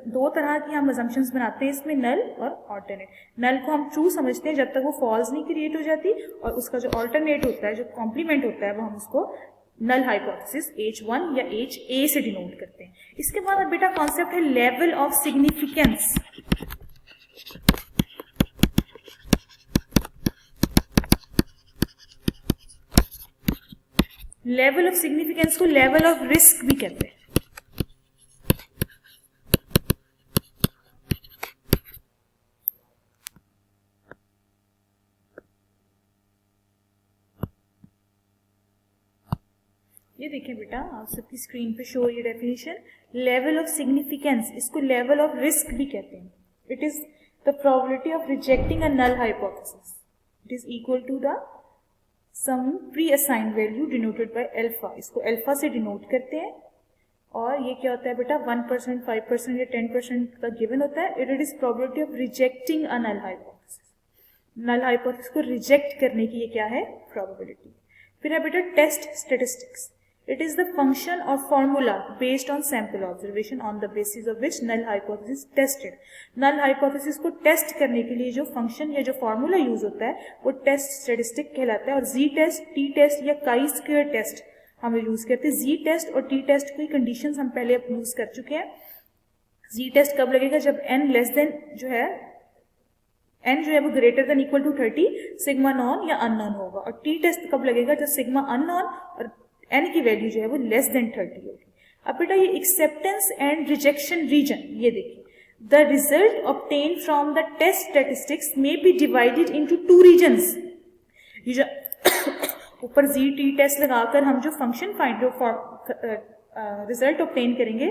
दो तरह की हम assumptions बनाते हैं इसमें, null और alternate। null को हम true समझते हैं जब तक वो false नहीं create हो जाती, और उसका जो alternate होता है, जो complement होता है, वो हम उसको null hypothesis H1 या HA से denote करते हैं। इसके बाद बेटा concept है level of significance। Level of significance को लेवल ऑफ रिस्क भी कहते हैं। देखें बेटा, आप सबकी स्क्रीन पे शो ये डेफिनेशन, लेवल ऑफ सिग्निफिकेंस, इसको लेवल ऑफ रिस्क भी कहते हैं. It is the probability of rejecting a null hypothesis. It is equal to the some pre assigned value denoted by alpha. इसको अल्फा से denote करते हैं. और ये क्या होता है बेटा, 1%, 5% या 10% का गिवन होता है. It is probability of rejecting a null hypothesis. Null hypothesis को रिजेक्ट करने की ये क्या है, प्रोबेबिलिटी. फिर है बेटा test statistics. It is the function और formula based on sample observation on the basis of which null hypothesis tested. Null hypothesis को टेस्ट करने के लिए जो फंक्शन या जो फॉर्मूला यूज होता है वो टेस्ट स्टेटिस्टिक कहलाता है. और जी टेस्ट, टी टेस्ट या काई स्क्वायर टेस्ट हम यूज करते हैं. जी टेस्ट और टी टेस्ट की कंडीशंस हम पहले यूज कर चुके हैं. जी टेस्ट कब लगेगा, जब n लेस देन जो है n जो है वो greater than equal to 30 sigma known या अननोन होगा. और टी टेस्ट कब लगेगा, जब सिग्मा अननोन और n की वैल्यू जो है वो लेस देन 30 होगी. अब बेटा ये एक्सेप्टेंस एंड रिजेक्शन रीजन, ये देखिए, the result obtain from the test statistics may be divided into 2 regions. ऊपर जी टी टेस्ट लगाकर हम जो फंक्शन फाइंड रिजल्ट ऑब्टेन करेंगे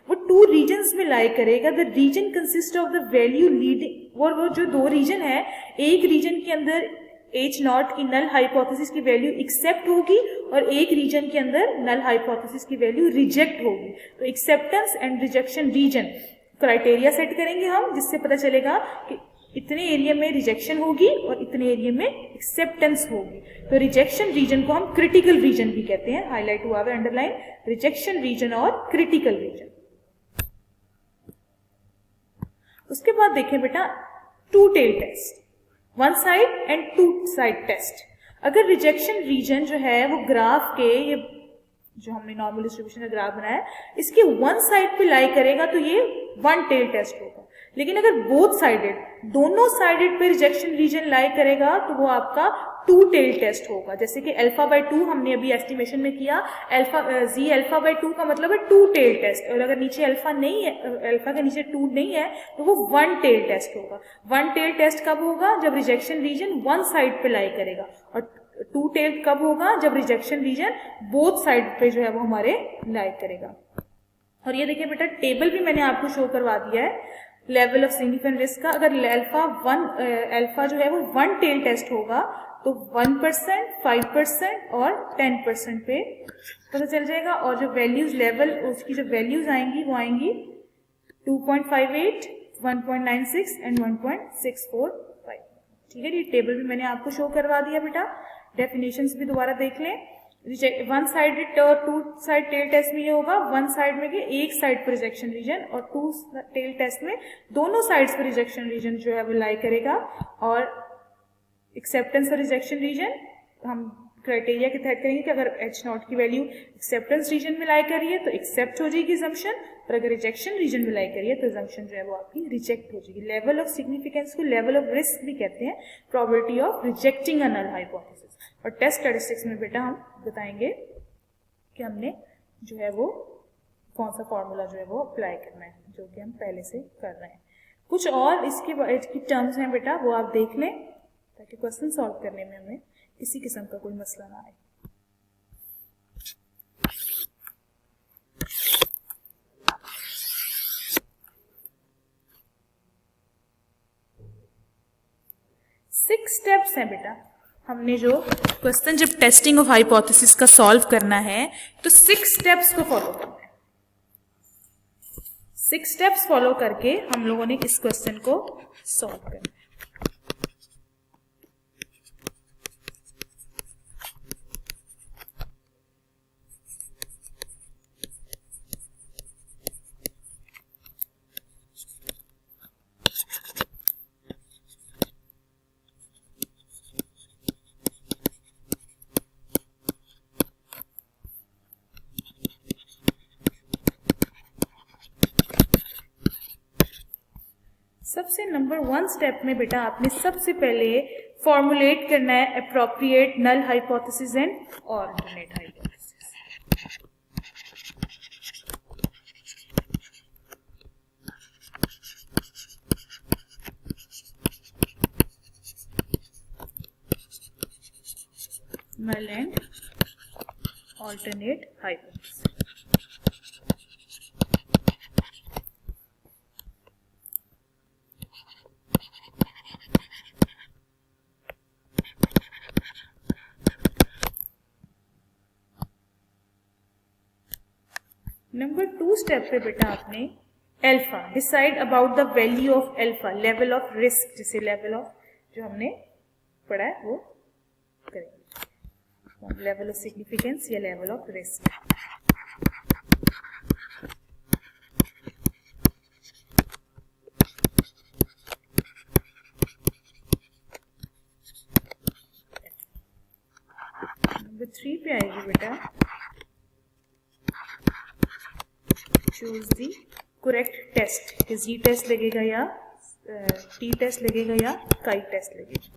वो 2 रीजन्स में लाई करेगा. The region consist of the value leading, और वो जो 2 रीजन है, एक रीजन के अंदर H नॉट की नल हाइपोथेसिस की वैल्यू एक्सेप्ट होगी और एक रीजन के अंदर नल हाइपोथेसिस की वैल्यू रिजेक्ट होगी. तो acceptance and rejection region criteria set करेंगे हम, जिससे पता चलेगा कि इतने एरिया में रिजेक्शन होगी और इतने एरिया में एक्सेप्टेंस होगी. तो रिजेक्शन रीजन को हम क्रिटिकल रीजन भी कहते हैं. हाईलाइट हुआ है अंडरलाइन, रिजेक्शन रीजन और क्रिटिकल रीजन. उसके बाद देखें बेटा two tail test, one side and two side test. अगर रिजेक्शन रीजन जो है वो ग्राफ के, ये जो हमने नॉर्मल डिस्ट्रीब्यूशन का ग्राफ बनाया है, इसके वन साइड पे लाई करेगा तो ये वन टेल टेस्ट होगा. लेकिन अगर बोथ साइडेड, दोनों साइडेड पे रिजेक्शन रीजन लाई करेगा तो वो आपका टू टेल टेस्ट होगा. जैसे कि अल्फा बाय 2 हमने अभी एस्टिमेशन में किया, जी अल्फा बाय 2 का मतलब है टू टेल टेस्ट. और अगर नीचे अल्फा नहीं है, अल्फा के नीचे 2 नहीं है, तो वो वन टेल टेस्ट होगा. वन टेल टेस्ट कब होगा, जब रिजेक्शन रीजन वन साइड पे लाई करेगा. और टू टेल कब होगा, जब रिजेक्शन रीजन बोथ साइड पे जो है वो हमारे लाई करेगा. और ये देखिए बेटा टेबल भी मैंने आपको शो करवा दिया है लेवल ऑफ सिग्निफिकेंट रिस्क का. अगर अल्फा जो है वो वन टेल टेस्ट होगा तो 1%, 5% और 10% पे पता चल जाएगा. और जो वैल्यूज लेवल, उसकी जो वैल्यूज आएंगी वो आएंगी 2.58, 1.96 एंड 1.645. ठीक है, ये टेबल भी मैंने आपको शो करवा दिया बेटा. डेफिनेशंस भी दोबारा देख लें. वन साइडेड और टू साइड टेल टेस्ट में ये होगा, वन साइड में एक साइड पर रिजेक्शन रीजन और टू टेल टेस्ट में दोनों साइड्स पर रिजेक्शन रीजन जो है वो लाई करेगा. और एक्सेप्टेंस और रिजेक्शन रीजन हम क्राइटेरिया के तहत करेंगे कि अगर H नॉट की वैल्यू एक्सेप्टेंस रीजन में लाई कर रही है तो एक्सेप्ट हो जाएगी assumption, और अगर रिजेक्शन रीजन में लाई कर रही है तो assumption जो है वो आपकी रिजेक्ट हो जाएगी. लेवल ऑफ सिग्निफिकेंस को लेवल ऑफ रिस्क भी कहते हैं, probability of rejecting a null hypothesis. और टेस्ट स्टैटिस्टिक्स में बेटा हम बताएंगे कि हमने जो है वो कौन सा फॉर्मूला जो है वो अप्लाई करना है, जो कि हम पहले से कर रहे हैं. कुछ और इसकी टर्म्स हैं बेटा, वो आप देख लें ताकि क्वेश्चन सॉल्व करने में हमें किसी किस्म का कोई मसला ना आए. सिक्स स्टेप्स हैं बेटा. हमने जो क्वेश्चन जब टेस्टिंग ऑफ हाइपोथेसिस का सॉल्व करना है तो 6 स्टेप्स को फॉलो करना है. 6 स्टेप्स फॉलो करके हम लोगों ने इस क्वेश्चन को सॉल्व करना है. सबसे नंबर 1 स्टेप में बेटा आपने सबसे पहले फॉर्मुलेट करना है appropriate null hypothesis and alternate hypothesis. Null and alternate hypothesis. Number 2 step पे बेटा आपने alpha decide about the value of alpha, level of risk, जिसे लेवल ऑफ जो हमने पढ़ा है वो करेंगे, लेवल ऑफ सिग्निफिकेंस या लेवल ऑफ रिस्क। नंबर 3 पे आएगी बेटा चूज दी करेक्ट टेस्ट, कि जी टेस्ट लगेगा या टी टेस्ट लगेगा या काई टेस्ट लगेगा।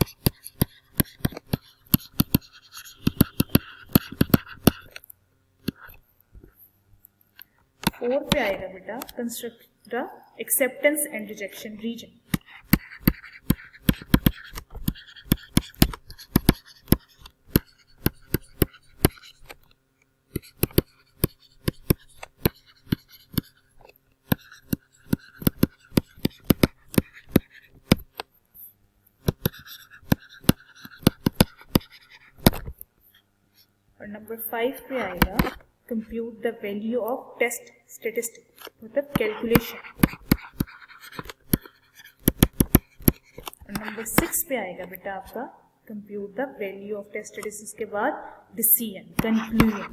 फोर पे आएगा बेटा construct the acceptance and rejection region. Number 5 पे आएगा compute the value of test statistic, मतलब कैलकुलेशन। नंबर 6 पे आएगा बेटा आपका compute the value of test statistics के बाद डिसीजन, कंक्लूजन।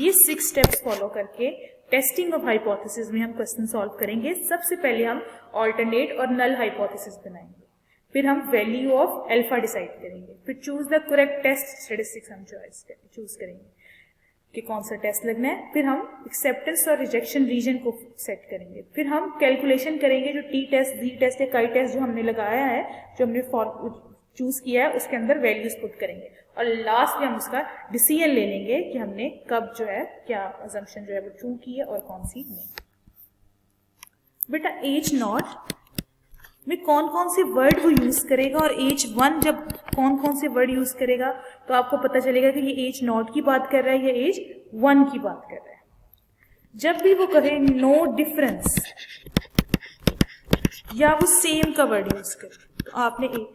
ये 6 स्टेप्स फॉलो करके टेस्टिंग ऑफ हाइपोथेसिस में हम क्वेश्चन सॉल्व करेंगे। सबसे पहले हम ऑल्टरनेट और नल हाइपोथेसिस बनाएंगे, फिर हम वैल्यू ऑफ अल्फा डिसाइड करेंगे, फिर choose the correct test statistics हम चूज करेंगे कि कौन सा टेस्ट लगना है, फिर हम एक्सेप्टेंस और रिजेक्शन रीजन को सेट करेंगे, फिर हम कैलकुलेशन करेंगे जो टी टेस्ट, जी टेस्ट या काई टेस्ट जो हमने लगाया है, जो हमने चूज किया है उसके अंदर वैल्यूज पुट करेंगे, और लास्ट में हम उसका डिसीजन ले लेंगे कि हमने कब जो है क्या अजम्पशन जो है वो ट्रू की है और कौन सी नहीं। बेटा एज नॉट में कौन कौन से वर्ड वो यूज करेगा और एज 1 जब कौन कौन से वर्ड यूज करेगा तो आपको पता चलेगा कि ये एज नॉट की बात कर रहा है या एज 1 की बात कर रहा है। जब भी वो कहे नो डिफरेंस या वो सेम का वर्ड यूज करे तो आपने एज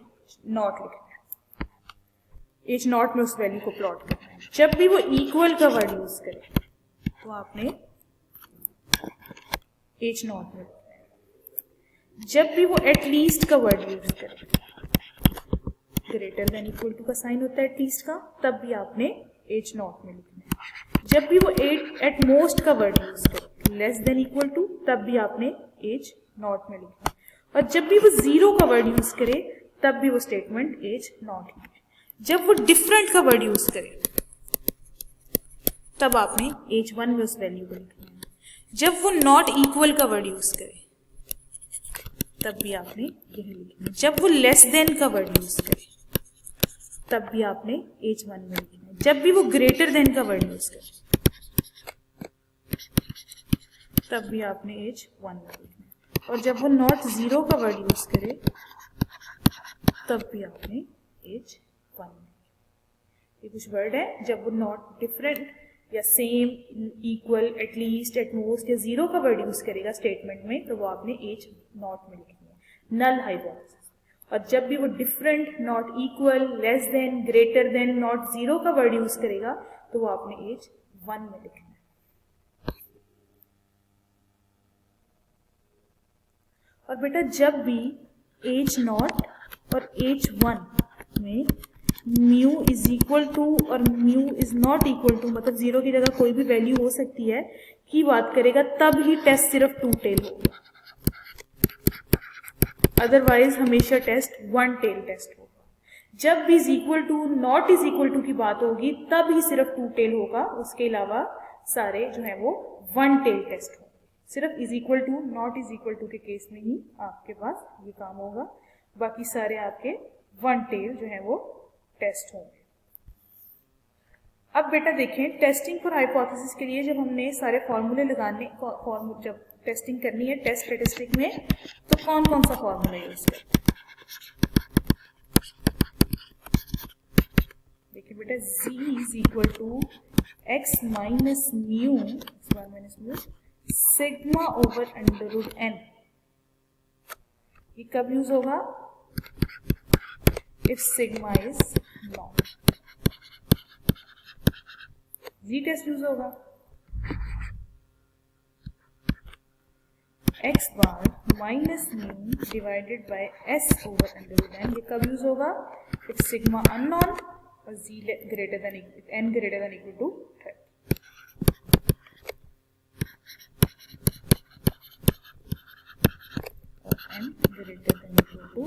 नॉट लिखना है, एज नॉट में उस वैल्यू को प्लॉट करना है। जब भी वो इक्वल का वर्ड यूज करे तो आपने एज नॉट में लिखना है। जब भी वो एटलीस्ट का वर्ड यूज करे, ग्रेटर देन इक्वल टू का साइन होता है एटलीस्ट का, तब भी आपने एज नॉट में लिखना है। जब भी वो एट मोस्ट का वर्ड यूज करे, लेस देन इक्वल टू, तब भी आपने एज नॉट में लिखना है। और जब भी वो 0 का वर्ड यूज करे तब भी वो स्टेटमेंट एज नॉट है। जब वो डिफरेंट का वर्ड यूज करे तब आपने एज 1 में उस वैल्यू को लिखना है। जब वो नॉट इक्वल का वर्ड यूज करे तब भी आपने यही लिखना है। जब वो लेस देन का वर्ड यूज करे तब भी आपने एज 1 में लिखना है। जब भी वो ग्रेटर देन का वर्ड यूज करे तब भी आपने एज 1 में लिखना है। और जब वो नॉट 0 का वर्ड यूज करे तब भी आपने एज 1 में। ये कुछ वर्ड है जब वो नॉट डिफरेंट या सेम, इक्वल, एटलीस्ट, एटमोस्ट या 0 का वर्ड यूज करेगा स्टेटमेंट में तो वो आपने एज नॉट में लिखनी है, नल हाइपोथेसिस। और जब भी वो different, not equal, less than, greater than, not 0 का वर्ड यूज करेगा तो वो आपने एज 1 में लिखना है। और बेटा जब भी एज नॉट और एज 1 में म्यू इज इक्वल टू और mu is not equal to, मतलब 0 की जगह कोई भी वैल्यू हो सकती है, की बात करेगा तब ही टेस्ट सिर्फ 2 टेल होगा। अदरवाइज हमेशा टेस्ट 1 टेल टेस्ट होगा। जब भी is equal to, not is equal to की बात होगी तब ही सिर्फ 2 टेल होगा, उसके अलावा सारे जो है वो 1 टेल टेस्ट होगा। सिर्फ is equal to, not is equal to के केस में ही आपके पास ये काम होगा, बाकी सारे आपके 1 टेल जो है वो टेस्ट होंगे। अब बेटा देखें टेस्टिंग फॉर हाइपोथेसिस के लिए जब हमने सारे फॉर्मूले लगाने, जब टेस्टिंग करनी है टेस्ट स्टैटिस्टिक में तो कौन कौन सा फॉर्मूला यूज करें। बेटा z is equal to x minus mu sigma over under root n। ये कब यूज होगा? If sigma is known. Z test use होगा। X bar minus mu divided by s over under root n. ये कब use होगा? If sigma unknown और जी greater than n greater than equal to 30। n greater than equal to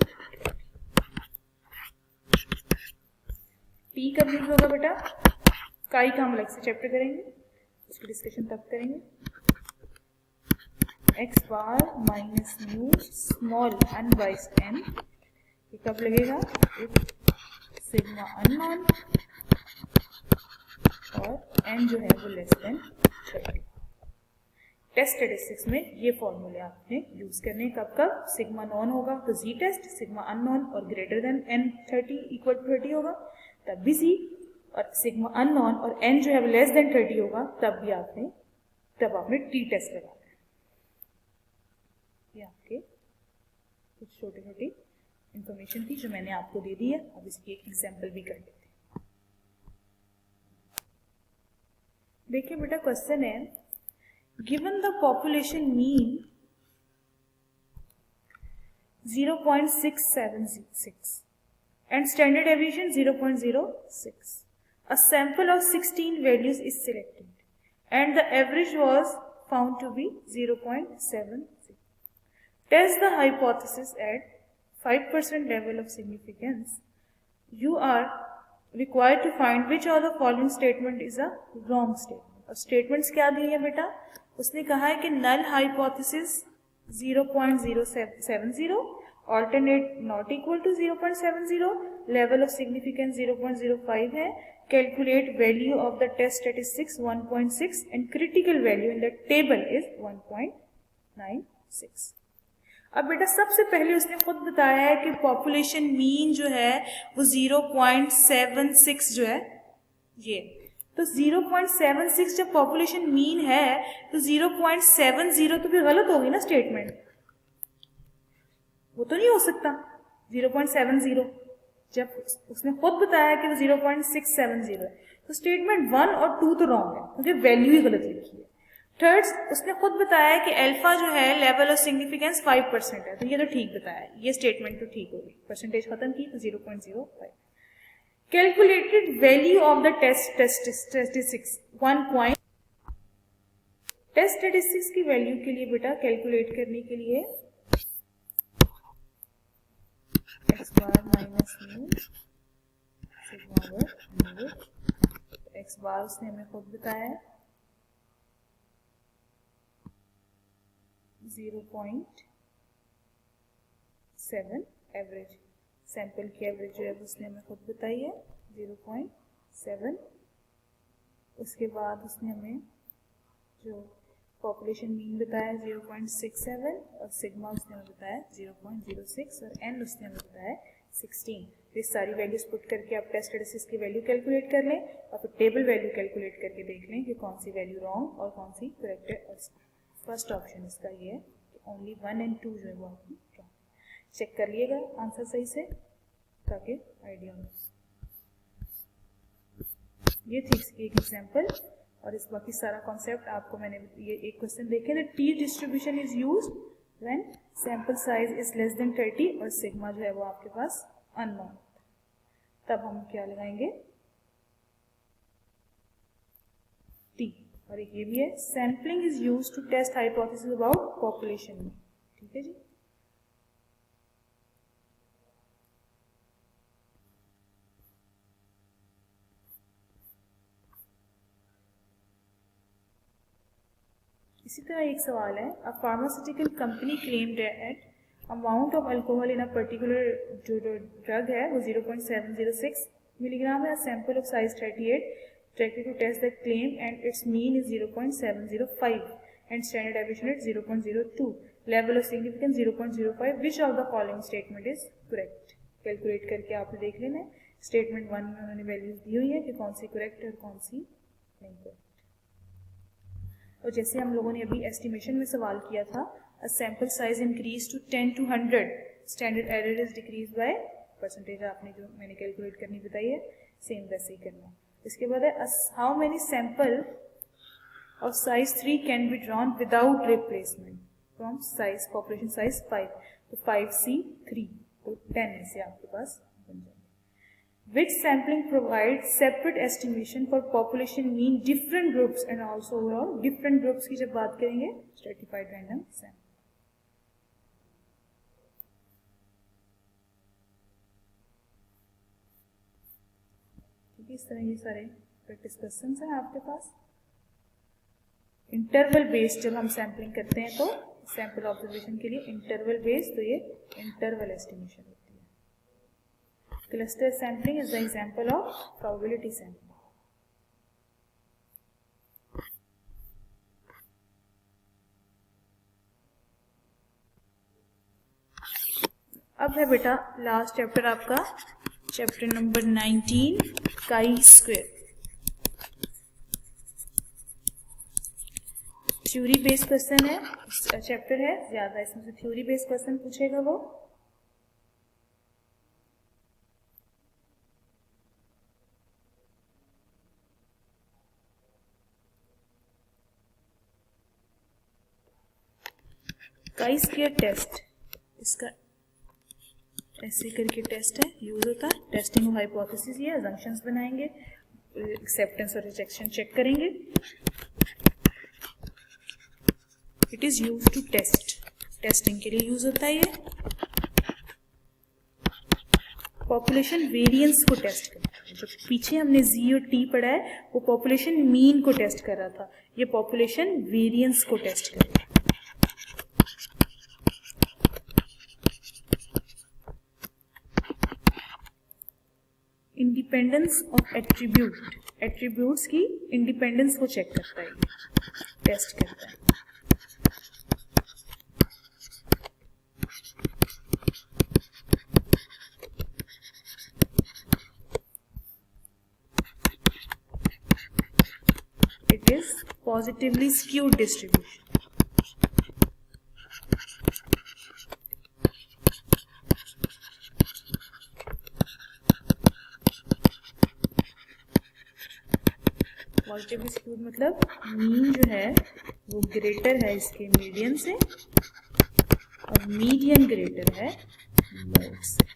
t कब use होगा बेटा? काई का हम अलग से चैप्टर करेंगे, उसकी डिस्कशन तब करेंगे। x bar minus mu small n by n, ये कब लगेगा? इफ सिग्मा अननोन और n जो है वो लेस देन 30। टेस्ट स्टैटिस्टिक्स में ये फॉर्मूले आपने यूज करने। कब कब? सिग्मा नॉन होगा तो जी टेस्ट, सिग्मा अननोन और greater than n 30 equal to 30 होगा तब भी जी, और सिग्मा अननोन और n जो है वो लेस देन 30 होगा तब भी आपने टी टेस्ट लगाना है। ये आपके कुछ छोटी छोटी इंफॉर्मेशन थी जो मैंने आपको दे दी है। अब इसकी एक एग्जाम्पल भी कर लेते हैं। देखिए बेटा क्वेश्चन है, given the population mean 0.676 and standard deviation 0.06, a sample of 16 values is selected and the average was found to be 0.76. Test the hypothesis at 5% level of significance. You are required to find which of the following statement is a wrong statement. और statements क्या दी है बेटा? उसने कहा है कि null hypothesis 0.070, alternate not equal to 0.70, level of significance 0.05 है, calculate value of the test statistics 1.6 and critical value in the table is 1.96। अब बेटा सबसे पहले उसने खुद बताया है कि पॉपुलेशन मीन जो है वो 0.76 जो है ये, तो 0.76 जब पॉपुलेशन मीन है तो 0.70 तो भी गलत होगी ना स्टेटमेंट, वो तो नहीं हो सकता 0.70 जब उसने खुद बताया कि वो 0.670 है, तो स्टेटमेंट 1 और 2 तो रॉन्ग है क्योंकि वैल्यू ही गलत लिखी है। थर्ड, उसने खुद बताया कि अल्फा जो है लेवल ऑफ सिग्निफिकेंस 5% है, तो ये तो ठीक बताया, ये स्टेटमेंट तो ठीक होगी, परसेंटेज खत्म की तो 0.05। Calculated value of the test statistics 1 point। Test statistics की वैल्यू के लिए बेटा कैलकुलेट करने के लिए x bar minus mu sigma over under, x bar उसने हमें खुद बताया 0.7, एवरेज सैंपल की एवरेज जो है उसने हमें खुद बताई है 0.7। उसके बाद उसने हमें जो पॉपुलेशन मीन बताया 0.67 और सिग्मा उसने हमें बताया 0.06 और एन उसने हमें बताया 16। तो इस सारी वैल्यूज पुट करके आप टेस्ट स्टैटिस्टिक्स की वैल्यू कैलकुलेट कर लें और फिर टेबल वैल्यू कैलकुलेट करके देख लें कि कौन सी वैल्यू रॉन्ग और कौन सी करेक्ट है। और फर्स्ट ऑप्शन इसका ये है कि ओनली 1 एंड 2 जो है वो आपकी रॉन्ग। चेक कर लिएगा आंसर सही से ताकि आइडिया हो। ये थी इसकी एक एग्जांपल और इस बाकी सारा कॉन्सेप्ट आपको मैंने ये एक क्वेश्चन देखे थे, T distribution is used when sample size is less than 30 और सिग्मा जो है वो आपके पास अननोन, तब हम क्या लगाएंगे टी। और एक ये भी है, sampling is used to test hypothesis about population में। ठीक है जी। इसी तरह एक सवाल है, a pharmaceutical company claimed at amount of alcohol in a particular जो ड्रग है वो 0.706 मिलीग्राम है, sample of size 38 directed to test the claim and its mean is 0.705 and standard deviation is 0.02, level of significance 0.05, which of the following statement is correct? Calculate करके आपने देख लेना है। Statement 1 में उन्होंने वैल्यूज दी हुई है कि कौन सी करेक्ट है और कौन सी नहीं करेक्ट। और जैसे हम लोगों ने अभी एस्टिमेशन में सवाल किया था, a sample size increase to 10 to 100, standard error is decrease by percentage, आपने जो मैंने कैलकुलेट करनी बताई है सेम वैसे ही करना। इसके बाद है how many sample of size 3 can be drawn without replacement from size population size 5, तो 5C3, तो 10 में से आपके पास बन जाएंगे। Which sampling provides separate estimation for population mean different groups and also overall different groups की जब बात करेंगे stratified random sample। ठीक है, इस तरह ये सारे प्रैक्टिस क्वेश्चंस हैं आपके पास। इंटरवल बेस्ड जब हम सैम्पलिंग करते हैं तो सैंपल ऑब्जर्वेशन के लिए इंटरवल बेस्ड, तो ये इंटरवल एस्टिमेशन होती है। Cluster sampling is the example of probability sampling. अब है बेटा लास्ट चैप्टर आपका, chapter number 19 chi-square। Theory based question है, चैप्टर है ज्यादा, इसमें से थ्योरी बेस्ड क्वेश्चन पूछेगा वो। chi-square टेस्ट, इसका ऐसे करके टेस्ट है, यूज होता है टेस्टिंग ऑफ हाइपोथेसिस। ये अजम्पशंस बनाएंगे, एक्सेप्टेंस और रिजेक्शन चेक करेंगे। It is use to test, testing के लिए यूज होता है ये। पॉपुलेशन वेरिएंस को टेस्ट करता है, जो पीछे हमने जी और टी पढ़ा है वो पॉपुलेशन मीन को टेस्ट कर रहा था, ये पॉपुलेशन वेरिएंस को टेस्ट कर रहा है। इंडिपेंडेंस ऑफ एट्रीब्यूट, एट्रीब्यूट्स की इंडिपेंडेंस को चेक करता है, टेस्ट करता है। It is positively skewed distribution. Positively skewed मतलब मीन जो है वो ग्रेटर है इसके मीडियन से और मीडियन ग्रेटर है मोड से।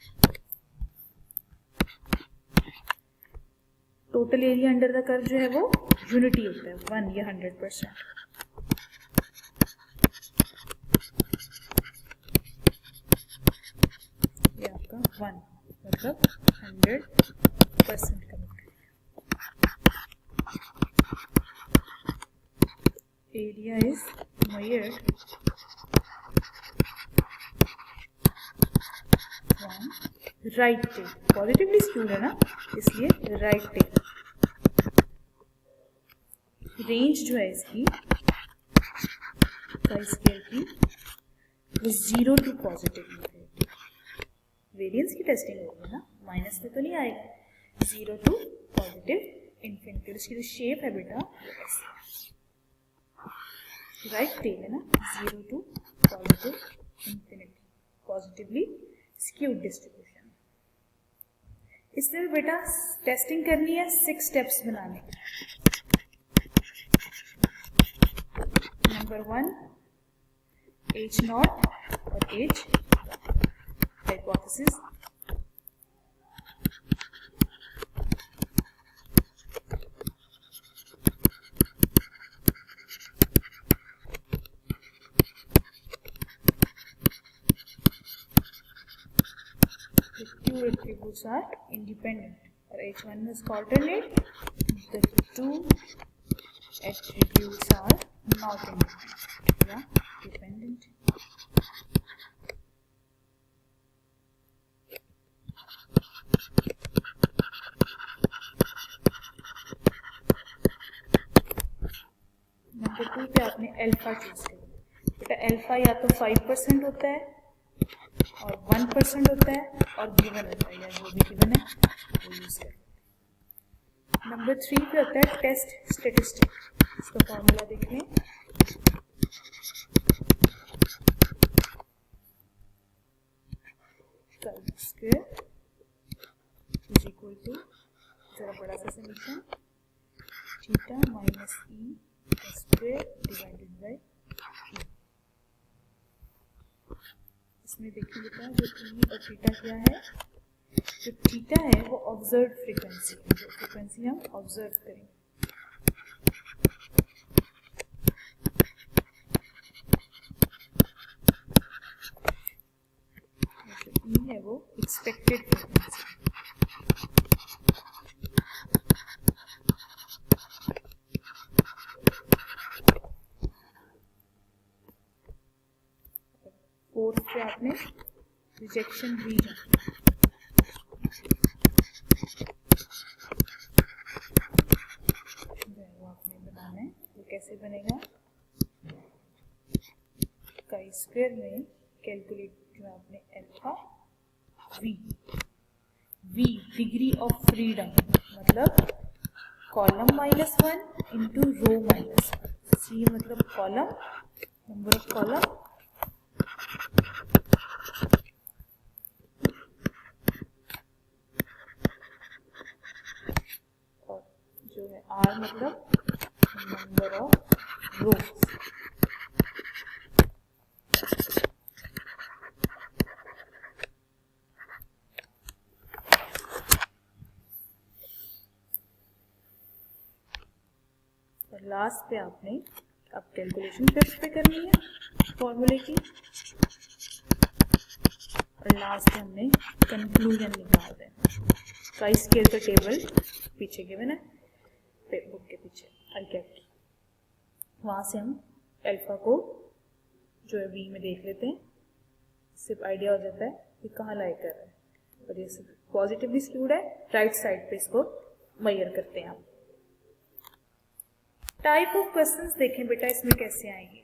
Total area under the curve जो है वो यूनिटी होता है 1 या 100%। ये आपका 1 मतलब 100% का area is measured from right tail, positively skewed है ना इसलिए राइट टेल। रेंज जो है इसकी chi-square की वो 0 to पॉजिटिव, वेरिएंस की टेस्टिंग होगी ना, माइनस में तो नहीं आएगा, 0 to पॉजिटिव इन्फिनिटी। इसकी जो शेप है बेटा ऐसे राइट टेल है ना, 0 to positive infinity, positively skewed distribution. इसमें बेटा टेस्टिंग करनी है 6 स्टेप्स बनाने। नंबर 1 H0 और H hypothesis. Two attributes are independent or H1 is alternate, the two attributes are not independent या dependent। नंबर 2 पे आपने अल्फा चूज किया बेटा। अल्फा या तो 5% होता है और 1% होता है और गिवन होता है, या जो भी गिवन है वो यूज कर। नंबर 3 पे आता है टेस्ट स्टेटिस्टिक। इसका फॉर्मूला देख लें। स्क्वायर इज इक्वल टू, जरा बड़ा सा समीकरण, theta minus e square divided by e. इसमें देखिए बेटा जो ई और थीटा क्या है, जो थीटा है वो ऑब्जर्व फ्रीक्वेंसी है, जो फ्रीक्वेंसी हम ऑब्जर्व करेंगे। जो ई है वो एक्सपेक्टेड फ्रीक्वेंसी। फोर्थ पे आपने रिजेक्शन रीजन, वो आपने बनाना है। वो कैसे बनेगा, काई स्क्वायर में कैलकुलेट जो आपने alpha v, v degree of freedom, मतलब कॉलम -1 इंटू रो -1। सी मतलब कॉलम, नंबर ऑफ कॉलम, और जो है आर मतलब नंबर ऑफ रोज। और लास्ट पे आपने अब कैलकुलेशन फिर पे करनी है फॉर्मूले की, और लास्ट में हमने कंक्लूजन निकाल देना। काई स्क्वायर का टेबल पीछे गिवन है बुक के पीछे, आई केप्ट। वहाँ से हम अल्फा को जो है वी में देख लेते हैं, सिर्फ आइडिया हो जाता है कि कहाँ लाई कर रहा है। और ये सिर्फ पॉजिटिवली स्क्यूड है, राइट साइड पे इसको मेजर करते हैं हम। टाइप ऑफ क्वेश्चंस देखें बेटा इसमें कैसे आएंगे।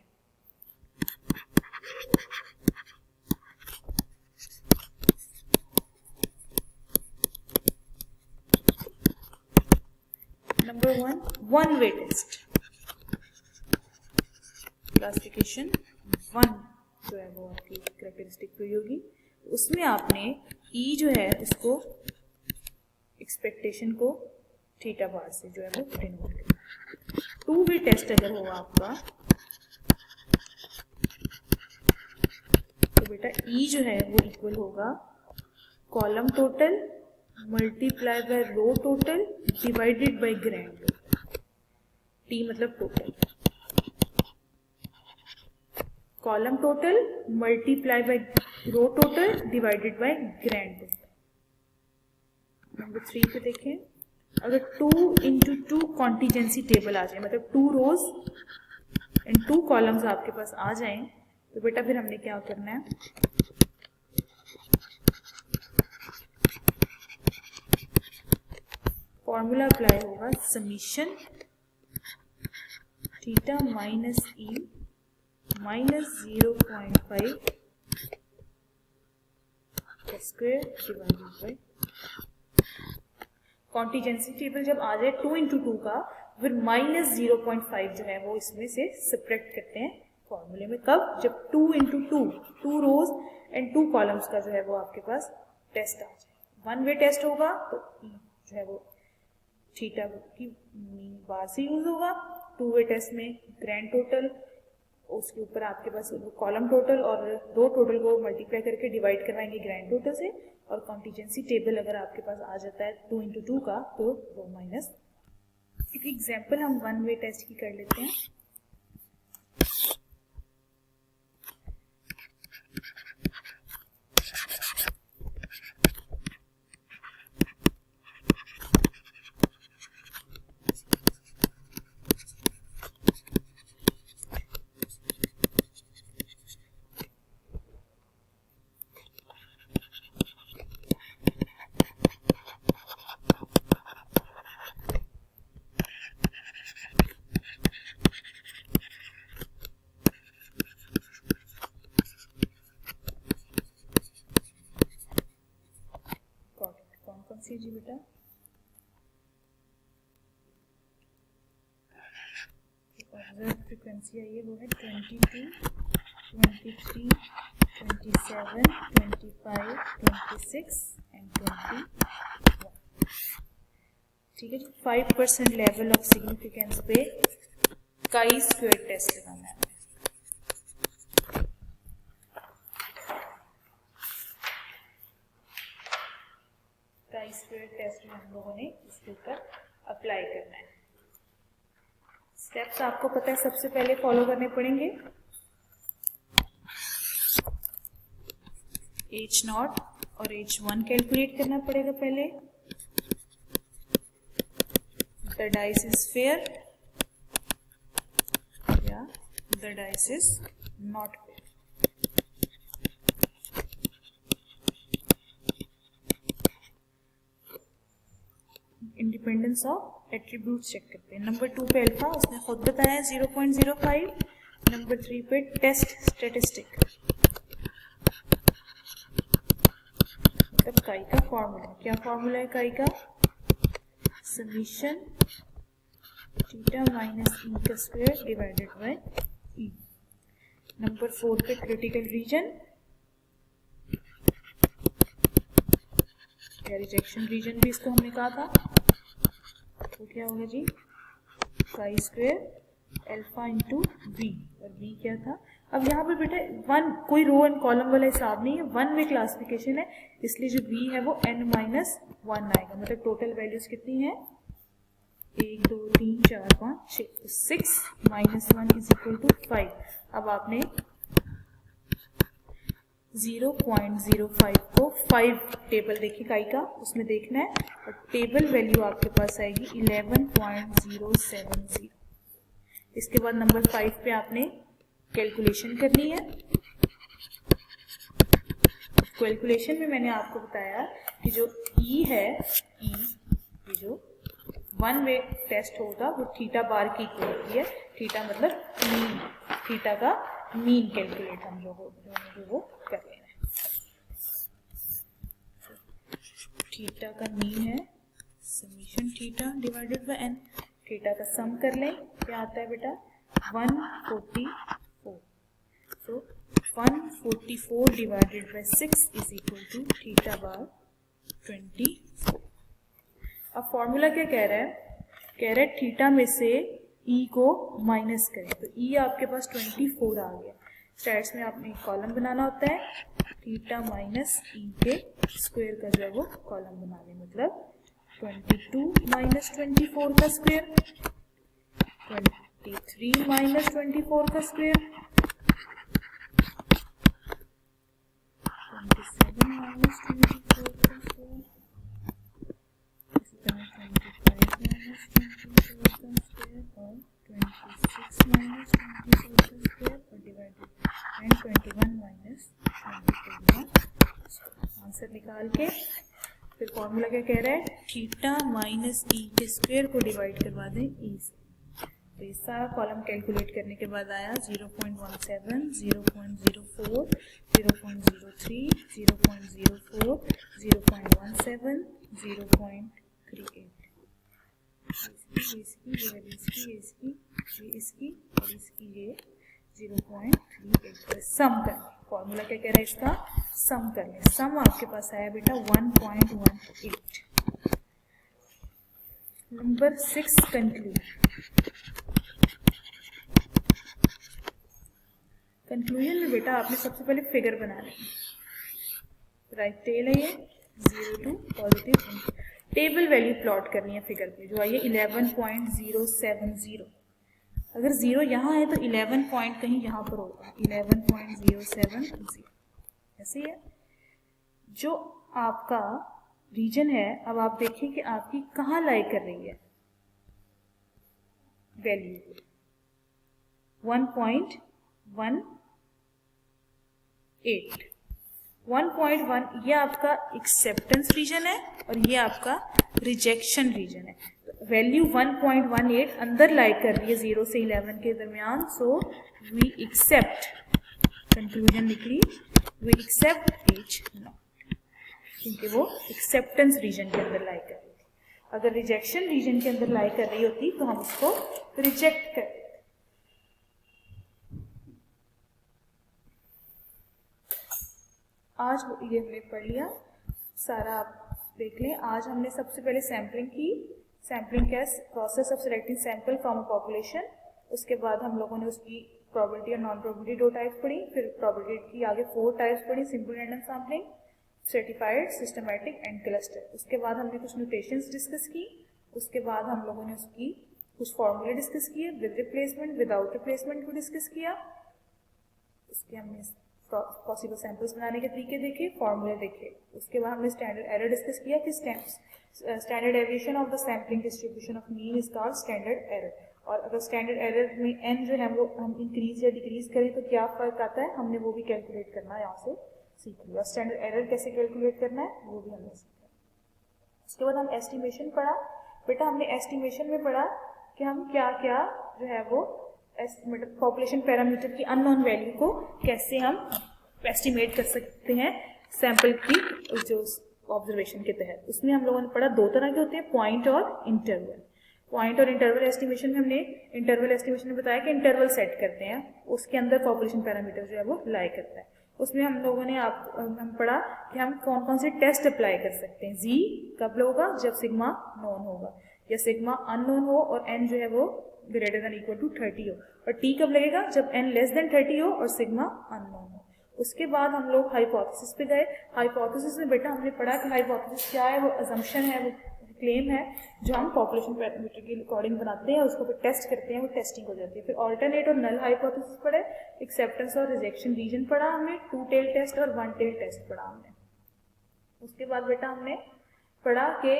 Number 1, one way test. Classification 1 जो है वो आपकी कैरेक्टरिस्टिक हुई होगी, उसमें आपने ई जो है उसको एक्सपेक्टेशन को थीटा बार से जो है वो डिनोट करना। 2 वे टेस्ट अगर होगा आपका तो बेटा ई जो है वो इक्वल होगा column total multiply by row total divided by grand total. T मतलब total, column total multiply by row total divided by grand total. Number 3 पे देखें, अगर 2 into 2 कॉन्टीजेंसी टेबल आ जाए, मतलब 2 रोज एंड 2 कॉलम्स आपके पास आ जाएं, तो बेटा फिर हमने क्या करना है, फॉर्मूला अप्लाई होगा summation theta minus E minus 0.5 square divided bye. Contingency table जब आ जाए 2 into 2 का, फिर माइनस 0.5 जो है वो इसमें से सब्ट्रैक्ट करते हैं फॉर्मूले में। कब, जब 2 into 2 रोज एंड 2 कॉलम्स का जो है वो आपके पास टेस्ट आ जाए। 1 वे टेस्ट होगा तो जो है वो थीटा की बार से यूज होगा। 2 वे टेस्ट में ग्रैंड टोटल, उसके ऊपर आपके पास कॉलम टोटल और रो टोटल को मल्टीप्लाई करके डिवाइड करवाएंगे ग्रैंड टोटल से। और कॉन्टीजेंसी टेबल अगर आपके पास आ जाता है 2 into 2 का, तो रो माइनस। एक एग्जाम्पल हम 1 वे टेस्ट की कर लेते हैं। बेटा, ऑब्जर्व फ्रीक्वेंसी आई है वो है 22, 23, 27, 25, 26 एंड 21। ठीक है जी। 5% लेवल ऑफ सिग्निफिकेंस पे काई स्क्वायर टेस्ट लगाना है। काई स्क्वायर टेस्ट में हम लोगों ने इसके ऊपर अप्लाई करना है। स्टेप्स आपको पता है सबसे पहले फॉलो करने पड़ेंगे। H0 और H1 कैलकुलेट करना पड़ेगा पहले। The dice is fair या the dice is not fair। Independence of attribute check करते हैं। नंबर 2 पे अल्फा उसने खुद बताया 0.05। नंबर 3 पे टेस्ट स्टेटिस्टिक, मतलब काई का फॉर्मूला। क्या फॉर्मूला है काई का? समीशन थीटा माइनस ई का square divided by E. Number 4 पे क्रिटिकल रीजन या रिजेक्शन रीजन भी इसको हमने कहा था, तो क्या होगा जी? Chi square alpha into b, और बी क्या था? अब यहाँ पर बेटा वन कोई रो एंड कॉलम वाला हिसाब नहीं है, वन वे क्लासिफिकेशन है, इसलिए जो बी है वो n-1 आएगा। मतलब टोटल वैल्यूज कितनी है? 1 2 3 4 5 6, तो 6 - 1 इज इक्वल टू 5। अब आपने 0.05 को 5 टेबल देखी काई का, उसमें देखना है, और टेबल वैल्यू आपके पास आएगी 11.070। इसके बाद नंबर 5 पे आपने कैलकुलेशन करनी है। कैलकुलेशन में मैंने आपको बताया कि जो ई है, ई ये जो वन वे टेस्ट होगा वो थीटा बार की इक्वल होती है। थीटा मतलब मीन, थीटा का मीन कैलकुलेट हम जो वो कर रहे हैं। थीटा का मीन है summation theta divided by n. Theta का सम कर लें, क्या आता है बेटा? 144। So 144 divided by 6 is equal to theta bar 24। अब फॉर्मूला क्या कह रहा है? कह रहा है थीटा में से ई को माइनस करें, तो ई आपके पास 24 आ गया। स्टैट्स में आपने एक कॉलम बनाना होता है, थीटा माइनस ई के स्क्वायर का जो है वो कॉलम बना लें, मतलब 22 माइनस 24 का स्क्वायर, 23 माइनस 24 का स्क्वायर, 27 माइनस 24 का स्क्वायर, इसी तरह 25 माइनस 24 का स्क्वायर और 26 माइनस 24 का स्क्वायर और डिवाइडेड एंड 21 माइनस 24 का स्क्वायर। आंसर निकाल के फिर फॉर्मूला क्या कह रहा है? थीटा माइनस ई के स्क्वायर को डिवाइड करवा दें ई से, तो ये सारा कॉलम कैलकुलेट करने के बाद आया 0.17, 0.04, 0.03, 0.04, 0.17, 0.38। इसकी और इसकी ये 0.38। सम कर, फॉर्मूला क्या कह रहा है इसका? सम कर लें। सम आपके पास आया बेटा 1.18। Number 6 conclusion. कंक्लूजन में बेटा आपने सबसे पहले फिगर बनाना है। राइट टेल है ये 0 to positive. Table value plot करनी है फिगर पे, जो आई है 11.070। अगर 0 यहाँ है तो 11 पॉइंट कहीं यहाँ पर होगा, 11.070 ऐसे है। जो आपका रीजन है, अब आप देखिए कि आपकी कहाँ लाई कर रही है वैल्यू। 1.1 ये आपका एक्सेप्टेंस रीजन है और ये आपका रिजेक्शन रीजन है। तो वैल्यू 1.18 अंदर लाई कर रही है 0 से 11 के दरमियान। सो वी एक्सेप्ट, कंक्लूजन निकली वी एक्सेप्ट H0। क्योंकि वो एक्सेप्टेंस रीजन के अंदर लाई कर रही थी। अगर रिजेक्शन रीजन के अंदर लाई कर रही होती तो हम उसको रिजेक्ट कर देते। आज ये हमने पढ़ लिया सारा, आप देख लें। आज हमने सबसे पहले सैम्पलिंग की, सैम्पलिंग क्या, process of selecting sample from a population. उसके बाद हम लोगों ने उसकी प्रोबेबिलिटी और नॉन प्रोबेबिलिटी 2 टाइप्स पढ़ी, फिर प्रोबेबिलिटी की आगे 4 टाइप्स पढ़ी, simple random sampling, stratified, systematic and cluster. उसके बाद हमने कुछ नोटेशंस डिस्कस की। उसके बाद हम लोगों ने उसकी कुछ फॉर्मूले डिस्कस किए, विद रिप्लेसमेंट विदाउट रिप्लेसमेंट को डिस्कस किया। उसके हमने पॉसिबल सैंपल्स बनाने के तरीके देखे, फॉर्मूले देखे। उसके बाद हमने स्टैंडर्ड एरर डिस्कस किया कि standard deviation of the sampling distribution of mean is called standard error. और अगर स्टैंडर्ड एरर में एन जो है वो हम इंक्रीज या डिक्रीज करें तो क्या फर्क आता है, हमने वो भी कैलकुलेट करना है, यहाँ से सीख लिया। स्टैंडर्ड एरर कैसे कैलकुलेट करना है वो भी हमने सीखा। उसके बाद हम एस्टिमेशन पढ़ा। बेटा हमने एस्टिमेशन में पढ़ा कि हम क्या क्या जो है वो पॉपुलेशन पैरामीटर की अननोन वैल्यू को कैसे हम एस्टिमेट कर सकते हैं सैंपल की जो ऑब्जर्वेशन के तहत। उसमें हम लोगों ने पढ़ा 2 तरह के होते हैं, पॉइंट और इंटरवल। पॉइंट और इंटरवल एस्टिमेशन में हमने इंटरवल एस्टिमेशन में बताया कि इंटरवल सेट करते हैं, उसके अंदर पॉपुलेशन पैरामीटर जो है वो लाई करता है। उसमें हम लोगों ने हम पढ़ा कि हम कौन कौन से टेस्ट अप्लाई कर सकते हैं। जी कब होगा, जब सिग्मा नॉन होगा या सिग्मा अननोन हो और एन जो है वो ग्रेटर देन इक्वल टू 30 हो। और टी कब लगेगा, जब एन लेस देन 30 हो और सिग्मा अननोन हो। उसके बाद हम लोग हाइपोथेसिस पे गए। हाइपोथेसिस में बेटा हमने पढ़ा कि हाइपोथेसिस क्या है, वो अजम्पशन है, वो क्लेम है जो हम पॉपुलेशन पैरामीटर के अकॉर्डिंग बनाते हैं, उसको फिर टेस्ट करते हैं, वो टेस्टिंग हो जाती है। फिर ऑल्टरनेट और नल हाइपोथेसिस पढ़े, एक्सेप्टेंस और रिजेक्शन रीजन पढ़ा हमने, 2 टेल टेस्ट और 1 टेल टेस्ट पढ़ा हमने। उसके बाद बेटा हमने पढ़ा कि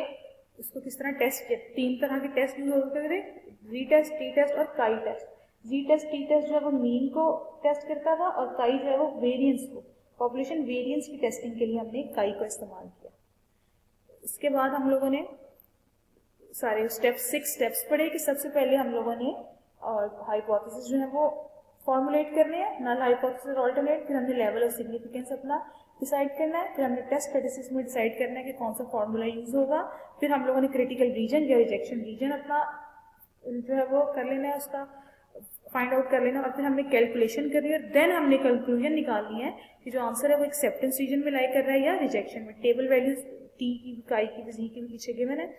उसको किस तरह टेस्ट किया। 3 तरह के टेस्ट यूज होते थे, जी टेस्ट, टी टेस्ट और काई टेस्ट। जी टेस्ट, टी टेस्ट जो है वो मीन को टेस्ट करता था और काई जो है वो वेरिएंस को, पॉपुलेशन वेरिएंस की टेस्टिंग के लिए हमने काई को इस्तेमाल किया। इसके बाद हम लोगों ने सारे 6 स्टेप्स पढ़े कि सबसे पहले हम लोगों ने और हाइपोथेसिस जो है वो फॉर्मुलेट करने हैं, नल हाइपोथेसिस और ऑल्टरनेट। फिर हमने लेवल ऑफ सिग्निफिकेंस अपना डिसाइड करना है। फिर हमने टेस्ट स्टैटिस्टिक्स में डिसाइड करना है कि कौन सा फॉर्मूला यूज होगा। फिर हम लोगों ने क्रिटिकल रीजन या रिजेक्शन रीजन अपना जो है वो कर लेना है, उसका फाइंड आउट कर लेना। और फिर हमने कैलकुलेशन करी और देन हमने कंक्लूजन निकालनी है कि जो आंसर है वो एक्सेप्टेंस रीजन में लाई कर रहा है या रिजेक्शन में। टेबल वैल्यूज टी की, काई की, जी की भी पीछे गिवन है।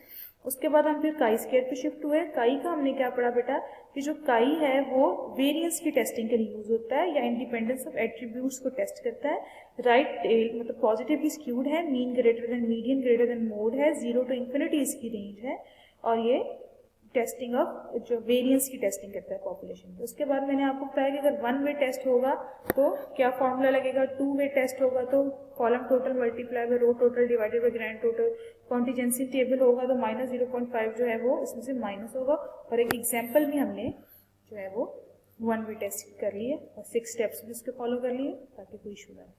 उसके बाद हम फिर काई स्क्वायर पे शिफ्ट हुए। काई का हमने क्या पढ़ा बेटा कि जो काई है वो वेरिएंस की टेस्टिंग के लिए यूज होता है या इंडिपेंडेंस ऑफ एट्रीब्यूट्स को टेस्ट करता है। राइट टेल मतलब पॉजिटिवली स्क्यूड है, mean greater than median greater than mode है, 0 to इंफिनिटी इसकी रेंज है और ये टेस्टिंग ऑफ जो वेरिएंस की टेस्टिंग करता है पॉपुलेशन की। उसके बाद मैंने आपको बताया कि अगर 1 वे टेस्ट होगा तो क्या फॉर्मूला लगेगा, 2 वे टेस्ट होगा तो column total multiply by row total divided by grand total. Contingency table होगा तो -0.5 जो है वो इसमें से माइनस होगा। और एक एग्जाम्पल भी हमने जो है वो 1 वे टेस्ट कर लिए और 6 स्टेप्स भी उसके फॉलो कर लिए ताकि कोई इशू ना हो।